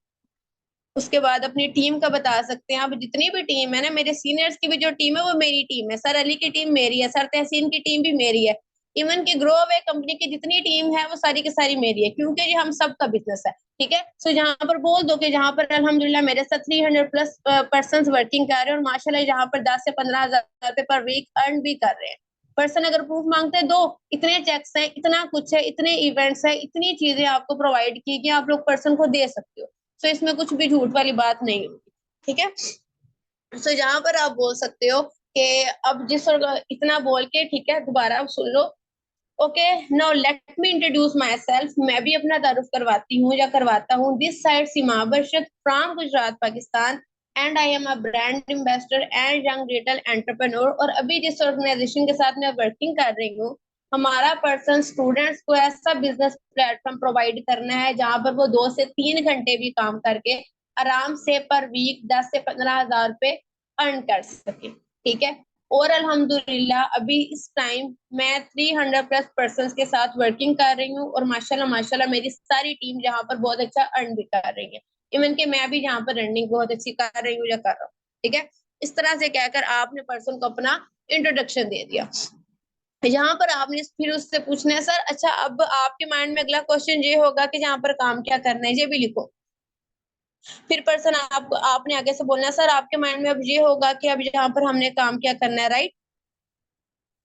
उसके बाद अपनी टीम का बता सकते हैं। अब जितनी भी टीम है ना, मेरे सीनियर्स की भी जो टीम है वो मेरी टीम है, सर अली की टीम मेरी है, सर तहसीन की टीम भी मेरी है, इवन की ग्रो अवे कंपनी की जितनी टीम है वो सारी की सारी मेरी है, क्योंकि ये हम सबका बिजनेस है, ठीक है। सो जहां पर बोल दो कि जहां पर अल्हम्दुलिल्लाह मेरे साथ 300+ पर्सन वर्किंग कर रहे हैं और माशाल्लाह जहां पर 10 से 15 हजार रुपए पर वीक अर्न भी कर रहे हैं। पर्सन अगर प्रूफ मांगते हैं, दो, इतने चेक्स हैं, इतना कुछ है, इतने इवेंट्स है, इतनी चीजें आपको प्रोवाइड की कि आप लोग पर्सन को दे सकते हो। तो इसमें कुछ भी झूठ वाली बात नहीं होगी, ठीक है। सो यहाँ पर आप बोल सकते हो कि अब इतना बोल के, ठीक है, दोबारा आप सुन लो। Okay, now let me introduce my self. मैं भी अपना तारुफ करवाती हूँ या करवाता हूँ। This side Seema Barshad from Gujrat Pakistan and I am a brand ambassador and young digital entrepreneur. और अभी जिस ऑर्गेनाइजेशन के साथ मैं वर्किंग कर रही हूँ, हमारा पर्सन स्टूडेंट्स को ऐसा बिजनेस प्लेटफॉर्म प्रोवाइड करना है जहां पर वो 2 से 3 घंटे भी काम करके आराम से पर वीक 10 से 15 हजार रुपए अर्न कर सके, ठीक है। और अल्हम्दुलिल्लाह अभी इस टाइम मैं 300+ पर्सन के साथ वर्किंग कर रही हूँ और माशाल्लाह माशाल्लाह मेरी सारी टीम जहाँ पर बहुत अच्छा अर्न भी कर रही है। इवन कि मैं भी जहाँ पर रनिंग बहुत अच्छी कर रही हूँ या कर रहा हूँ, ठीक है। इस तरह से कहकर आपने पर्सन को अपना इंट्रोडक्शन दे दिया। यहाँ पर आपने फिर उससे पूछना है, सर अच्छा अब आपके माइंड में अगला क्वेश्चन ये होगा कि यहाँ पर काम क्या करना है, ये भी लिखो। फिर पर्सन आपने आगे से बोलना है, सर आपके माइंड में अब ये होगा कि अब यहाँ पर हमने काम क्या करना है, राइट।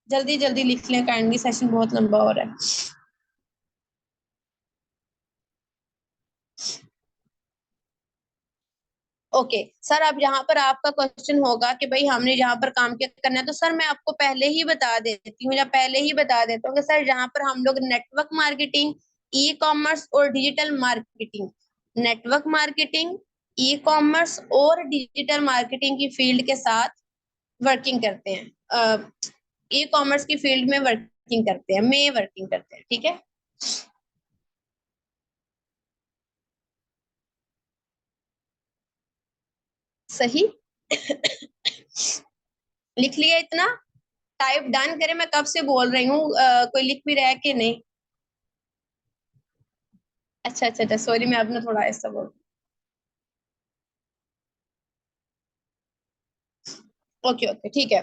जल्दी जल्दी लिख लें काइंडली, सेशन बहुत लंबा हो रहा है। ओके सर, अब यहाँ पर आपका क्वेश्चन होगा कि भाई हमने यहाँ पर काम क्या करना है, तो सर मैं आपको पहले ही बता देती हूँ या पहले ही बता देता हूँ कि सर यहाँ पर हम लोग नेटवर्क मार्केटिंग, ई कॉमर्स और digital marketing, network marketing, e commerce और डिजिटल मार्केटिंग की फील्ड के साथ वर्किंग करते हैं। ई कॉमर्स की फील्ड में वर्किंग करते हैं, में वर्किंग करते हैं, ठीक है। सही। लिख लिया इतना? टाइप डन करे, मैं कब से बोल रही हूँ, कोई लिख भी रहा है कि नहीं? अच्छा अच्छा अच्छा, सॉरी, मैं अपना थोड़ा ऐसा बोल। ओके ओके, ठीक है।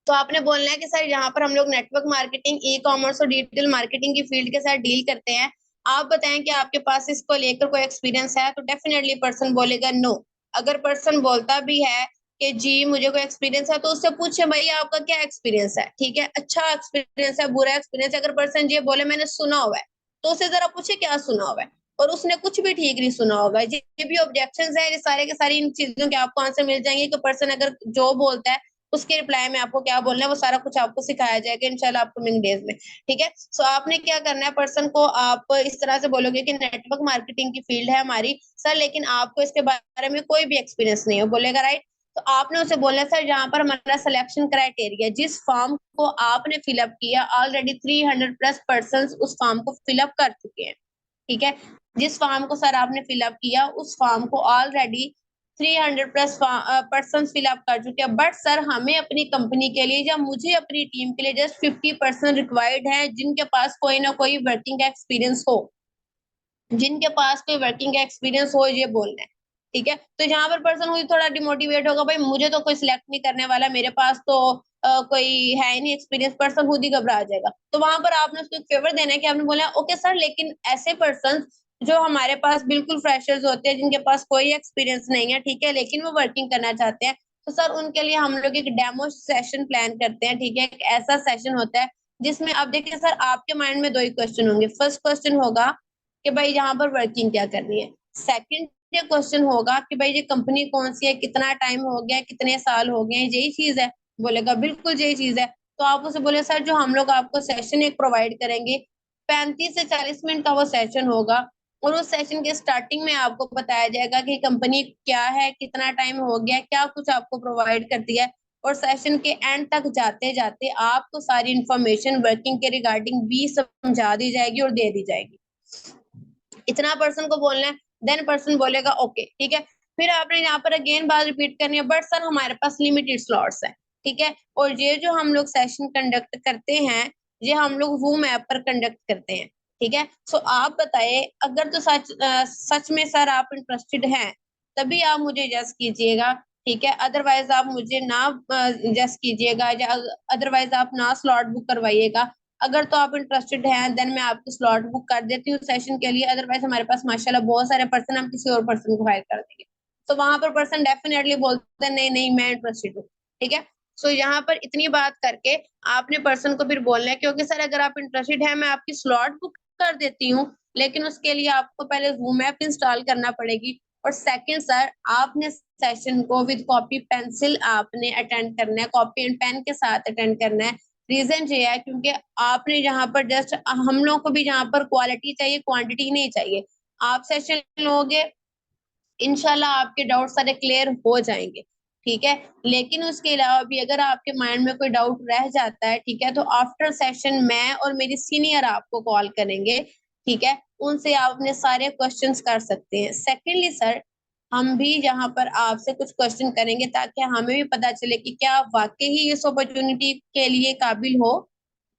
तो आपने बोलना है कि सर यहाँ पर हम लोग नेटवर्क मार्केटिंग, ई कॉमर्स और डिजिटल मार्केटिंग की फील्ड के साथ डील करते हैं। आप बताएं कि आपके पास इसको लेकर कोई एक्सपीरियंस है, तो डेफिनेटली पर्सन बोलेगा नो। अगर पर्सन बोलता भी है कि जी मुझे कोई एक्सपीरियंस है, तो उससे पूछे भाई आपका क्या एक्सपीरियंस है, ठीक है, अच्छा एक्सपीरियंस है, बुरा एक्सपीरियंस है। अगर पर्सन ये बोले मैंने सुना हुआ है, तो उसे जरा पूछे क्या सुना हुआ है, और उसने कुछ भी ठीक नहीं सुना होगा। ये भी ऑब्जेक्शंस है, ये सारे के सारी इन चीजों के आपको आंसर मिल जाएंगे कि पर्सन अगर जो बोलता है उसके रिप्लाई में आपको क्या बोलना है, वो सारा कुछ आपको सिखाया जाएगा इंशाल्लाह अपकमिंग डेज में। ठीक है, सो आपने क्या करना है, पर्सन को आप इस तरह से बोलोगे कि नेटवर्क मार्केटिंग की फील्ड है हमारी सर, लेकिन आपको इसके बारे में कोई भी एक्सपीरियंस नहीं है, बोलेगा राइट। तो आपने उसे बोलना है सर जहां पर हमारा सिलेक्शन क्राइटेरिया, जिस फॉर्म को आपने फिलअप किया, ऑलरेडी 300+ पर्सन उस फॉर्म को फिलअप कर चुके हैं। ठीक है, जिस फॉर्म को सर आपने फिलअप किया, उस फॉर्म को ऑलरेडी 300+ पर्सन फिलअप कर चुके हैं, बट सर हमें अपनी कंपनी के लिए या मुझे अपनी टीम के लिए जस्ट 50% रिक्वायर्ड है, जिनके पास कोई ना कोई वर्किंग एक्सपीरियंस हो, जिनके पास कोई वर्किंग एक्सपीरियंस हो, ये बोलना है। ठीक है, तो जहां पर पर्सन हुई थोड़ा डिमोटिवेट होगा, भाई मुझे तो कोई सिलेक्ट नहीं करने वाला, मेरे पास तो कोई है ही नहीं एक्सपीरियंस, पर्सन खुद ही घबरा जाएगा। तो वहां पर आपने उसको एक फेवर देना है कि आपने बोला ओके सर, लेकिन ऐसे पर्सन जो हमारे पास बिल्कुल फ्रेशर्स होते हैं, जिनके पास कोई एक्सपीरियंस नहीं है, ठीक है, लेकिन वो वर्किंग करना चाहते हैं, तो सर उनके लिए हम लोग एक डेमो सेशन प्लान करते हैं। ठीक है, एक ऐसा सेशन होता है जिसमें आप देखिए सर, आपके माइंड में दो ही क्वेश्चन होंगे। फर्स्ट क्वेश्चन होगा कि भाई यहाँ पर वर्किंग क्या करनी है। सेकंड ये क्वेश्चन होगा कि भाई ये कंपनी कौन सी है, कितना टाइम हो गया, कितने साल हो गए, यही चीज है? बोलेगा बिल्कुल यही चीज है। तो आप उसे बोले सर जो हम लोग आपको सेशन एक प्रोवाइड करेंगे, 35 से 40 मिनट का वो सेशन होगा, और उस सेशन के स्टार्टिंग में आपको बताया जाएगा कि कंपनी क्या है, कितना टाइम हो गया, क्या कुछ आपको प्रोवाइड करती है, और सेशन के एंड तक जाते जाते आपको सारी इंफॉर्मेशन वर्किंग के रिगार्डिंग भी समझा दी जाएगी और दे दी जाएगी। इतना पर्सन को बोलना है, देन पर्सन बोलेगा ओके ठीक है। फिर आपने यहाँ पर अगेन बात रिपीट करनी है, बट सर हमारे पास लिमिटेड स्लॉट्स है। ठीक है, और ये जो हम लोग सेशन कंडक्ट करते हैं, ये हम लोग जूम ऐप पर कंडक्ट करते हैं। ठीक है, सो आप बताइए, अगर तो सच में सर आप इंटरेस्टेड हैं, तभी आप मुझे जस कीजिएगा। ठीक है, अदरवाइज आप मुझे ना जस कीजिएगा, या अदरवाइज आप ना स्लॉट बुक करवाइएगा। अगर तो आप इंटरेस्टेड हैं, देन मैं आपकी स्लॉट बुक कर देती हूँ सेशन के लिए, अदरवाइज हमारे पास माशाल्लाह बहुत सारे पर्सन, हम किसी और पर्सन को हायर कर देंगे। तो वहां पर पर्सन डेफिनेटली बोलते हैं नहीं नहीं मैं इंटरेस्टेड हूँ। ठीक है, सो यहाँ पर इतनी बात करके आपने पर्सन को फिर बोलना है, क्योंकि सर अगर आप इंटरेस्टेड है, मैं आपकी स्लॉट बुक कर देती हूँ, लेकिन उसके लिए आपको पहले जूम ऐप इंस्टॉल करना पड़ेगी। और सेकंड सर, आपने सेशन को विद कॉपी पेंसिल आपने अटेंड करना है, कॉपी एंड पेन के साथ अटेंड करना है। रीजन ये है क्योंकि आपने यहाँ पर जस्ट, हम लोग को भी यहाँ पर क्वालिटी चाहिए, क्वांटिटी नहीं चाहिए। आप सेशन लोगे, इंशाल्लाह आपके डाउट सारे क्लियर हो जाएंगे। ठीक है, लेकिन उसके अलावा भी अगर आपके माइंड में कोई डाउट रह जाता है, ठीक है, तो आफ्टर सेशन मैं और मेरी सीनियर आपको कॉल करेंगे। ठीक है, उनसे आप अपने सारे क्वेश्चंस कर सकते हैं। सेकेंडली सर, हम भी यहाँ पर आपसे कुछ क्वेश्चन करेंगे ताकि हमें भी पता चले कि क्या आप वाकई ही इस अपॉर्चुनिटी के लिए काबिल हो।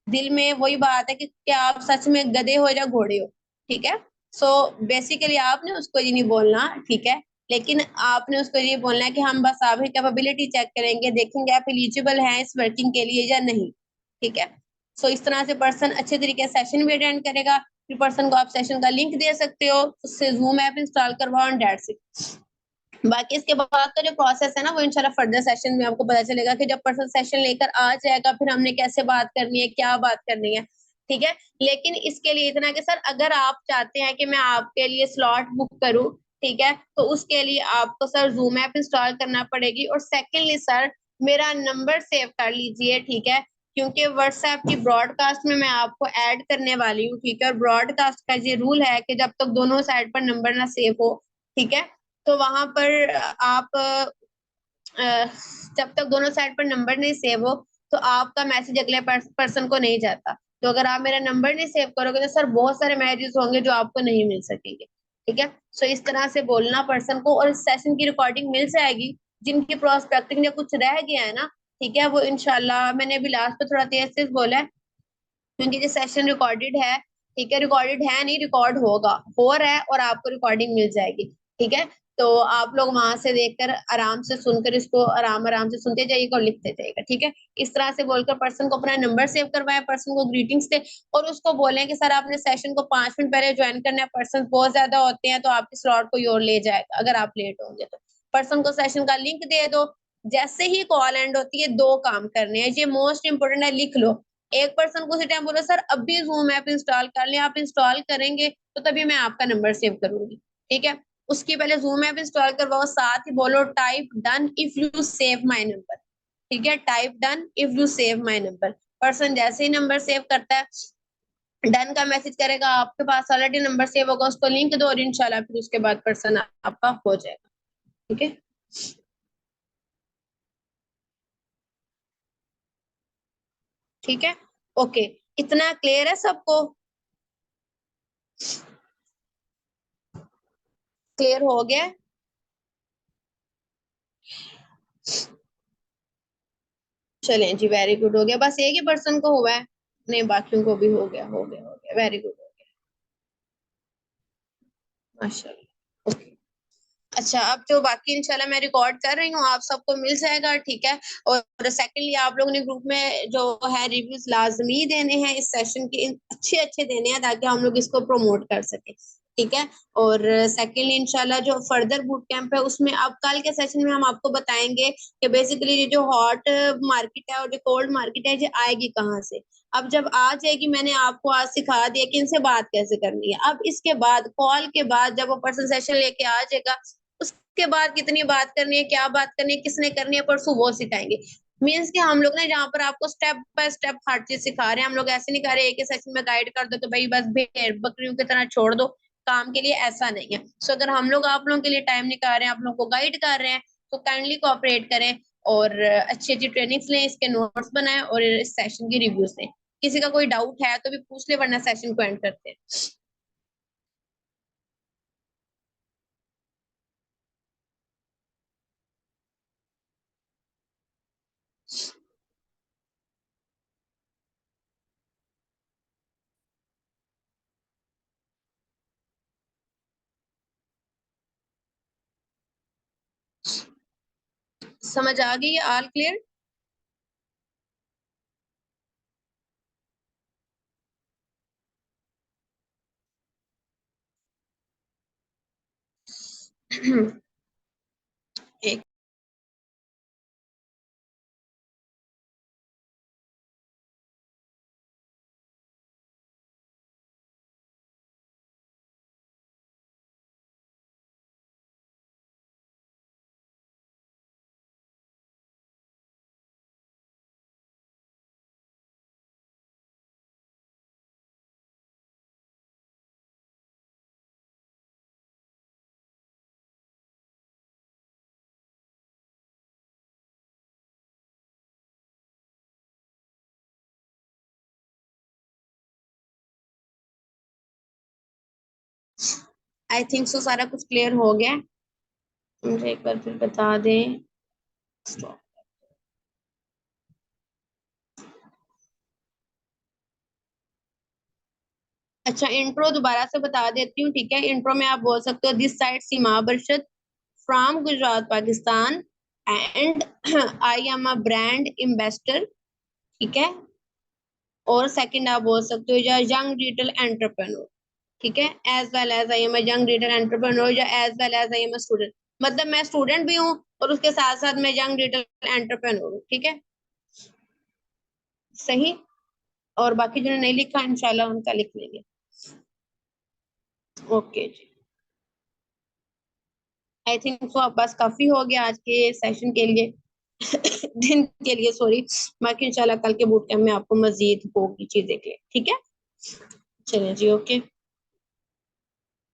दिल में वही बात है कि क्या आप सच में गधे हो या घोड़े हो। ठीक है, सो बेसिकली आपने उसको ये नहीं बोलना, ठीक है, लेकिन आपने उसको ये बोलना है कि हम बस आपकी कैपेबिलिटी चेक करेंगे, देखेंगे आप एलिजिबल हैं इस वर्किंग के लिए या नहीं। ठीक है, सो इस तरह से पर्सन अच्छे तरीके से सेशन भी अटेंड करेगा। फिर पर्सन को आप सेशन का लिंक दे सकते हो, उससे जूम ऐप इंस्टॉल करवाओ एंड दैट्स इट। बाकी इसके बाद का जो प्रोसेस है ना, वो इंशाल्लाह फर्दर सेशन में आपको पता चलेगा कि जब पर्सन सेशन लेकर आ जाएगा, फिर हमने कैसे बात करनी है, क्या बात करनी है। ठीक है, लेकिन इसके लिए इतना कि सर अगर आप चाहते हैं कि मैं आपके लिए स्लॉट बुक करूं, ठीक है, तो उसके लिए आपको सर जूम ऐप इंस्टॉल करना पड़ेगी। और सेकेंडली सर, मेरा नंबर सेव कर लीजिए। ठीक है, क्योंकि व्हाट्सएप की ब्रॉडकास्ट में मैं आपको ऐड करने वाली हूँ। ठीक है, और ब्रॉडकास्ट का ये रूल है कि जब तक दोनों साइड पर नंबर ना सेव हो, ठीक है, तो वहां पर आप जब तक दोनों साइड पर नंबर नहीं सेव हो, तो आपका मैसेज अगले पर्सन को नहीं जाता। तो अगर आप मेरा नंबर नहीं सेव करोगे, तो सर बहुत सारे मैसेजेस होंगे जो आपको नहीं मिल सकेंगे। ठीक है। सो इस तरह से बोलना पर्सन को, और सेशन की रिकॉर्डिंग मिल जाएगी। जिनकी प्रोस्पेक्टिंग में कुछ रह गया है ना, ठीक है, वो इंशाल्लाह, मैंने अभी लास्ट पे थोड़ा तेज तेज बोला है, क्योंकि ये सेशन रिकॉर्डेड है, ठीक है, रिकॉर्डेड है नहीं, रिकॉर्ड होगा, हो रहा है, और आपको रिकॉर्डिंग मिल जाएगी। ठीक है। तो आप लोग वहां से देखकर आराम से सुनकर इसको आराम आराम से सुनते जाइएगा और लिखते जाइएगा। ठीक है। इस तरह से बोलकर पर्सन को अपना नंबर सेव करवाएं, पर्सन को ग्रीटिंग्स दे, और उसको बोलें कि सर आपने सेशन को 5 मिनट पहले ज्वाइन करना है, पर्सन बहुत ज्यादा होते हैं तो आपके स्लॉट को और ले जाएगा अगर आप लेट होंगे तो। पर्सन को सेशन का लिंक दे दो। जैसे ही कॉल एंड होती है, दो काम करने हैं, ये मोस्ट इंपोर्टेंट है, लिख लो। एक पर्सन को उसी टाइम बोलो सर अभी जूम ऐप इंस्टॉल कर लें, आप इंस्टॉल करेंगे तो तभी मैं आपका नंबर सेव करूंगी। ठीक है। उसकी पहले जूम ऐप इंस्टॉल करवाओ, साथ ही बोलो type done if you save my number. ठीक है, type done if you save my number. Person जैसे ही नंबर सेव करता है, डन का मैसेज करेगा, आपके पास ऑलरेडी नंबर सेव होगा, उसको लिंक दो और इंशाल्लाह फिर उसके बाद पर्सन आपका हो जाएगा। ठीक है। ठीक है। ओके। इतना क्लियर है सबको? क्लियर हो गया? चलें जी, वेरी गुड, हो गया, बस एक ही पर्सन को हुआ है? नहीं, बाकियों को भी हो गया, हो गया, हो गया, वेरी गुड, हो गया, माशाल्लाह। ओके। अच्छा, अब जो बाकी इंशाल्लाह मैं रिकॉर्ड कर रही हूँ, आप सबको मिल जाएगा। ठीक है। और सेकंडली, आप लोगों ने ग्रुप में जो है रिव्यूज लाजमी देने हैं इस सेशन के, अच्छे अच्छे देने हैं, ताकि हम लोग इसको प्रमोट कर सके। ठीक है। और सेकंडली इंशाल्लाह जो फर्दर बूट कैंप है, उसमें अब कल के सेशन में हम आपको बताएंगे कि बेसिकली ये जो हॉट मार्केट है और जो कोल्ड मार्केट है, ये आएगी कहाँ से। अब जब आ जाएगी, मैंने आपको आज सिखा दिया कि इनसे बात कैसे करनी है। अब इसके बाद कॉल के बाद जब वो पर्सन सेशन लेके आ जाएगा, उसके बाद कितनी बात करनी है, क्या बात करनी है, किसने करनी है, परसों वो सिखाएंगे। मीन्स कि हम लोग ना जहाँ पर आपको स्टेप बाय स्टेप हर चीज सिखा रहे हैं, हम लोग ऐसे नहीं कर रहे एक ही सेशन में गाइड कर दो तो भाई बस भेड़ बकरियों की तरह छोड़ दो काम के लिए, ऐसा नहीं है। सो अगर हम लोग आप लोगों के लिए टाइम निकाल रहे हैं, आप लोगों को गाइड कर रहे हैं, तो काइंडली कोऑपरेट करें और अच्छी अच्छी ट्रेनिंग्स लें, इसके नोट्स बनाएं और इस सेशन की रिव्यूज लें। किसी का कोई डाउट है तो भी पूछ ले, वरना सेशन को एंड करते हैं। समझ आ गई? All clear? एक आई थिंक सो सारा कुछ क्लियर हो गया है। मुझे एक बार फिर बता दें। Stop. अच्छा, इंट्रो दोबारा से बता देती हूँ। ठीक है। इंट्रो में आप बोल सकते हो this side Seema Barshad from Gujrat Pakistan and I am a brand ambassador. ठीक है। और सेकंड आप बोल सकते हो या यंग डिजिटल एंटरप्रेन्योर। ठीक है। As well as I am a young digital entrepreneur, या as well as I am a student. मतलब मैं स्टूडेंट भी हूँ और उसके साथ साथ मैं यंग डिजिटल एंटरप्रेन्योर हूँ। ठीक है। सही। और बाकी जिन्होंने नहीं लिखा, इंशाल्लाह उनका लिख लेंगे। Okay ji. I think so अब बस काफी हो गया आज के सेशन के लिए, दिन के लिए, सॉरी। बाकी इंशाल्लाह कल के बूट कैंप में आपको मजीद होगी चीजें के लिए। ठीक है। चलिए जी, ओके।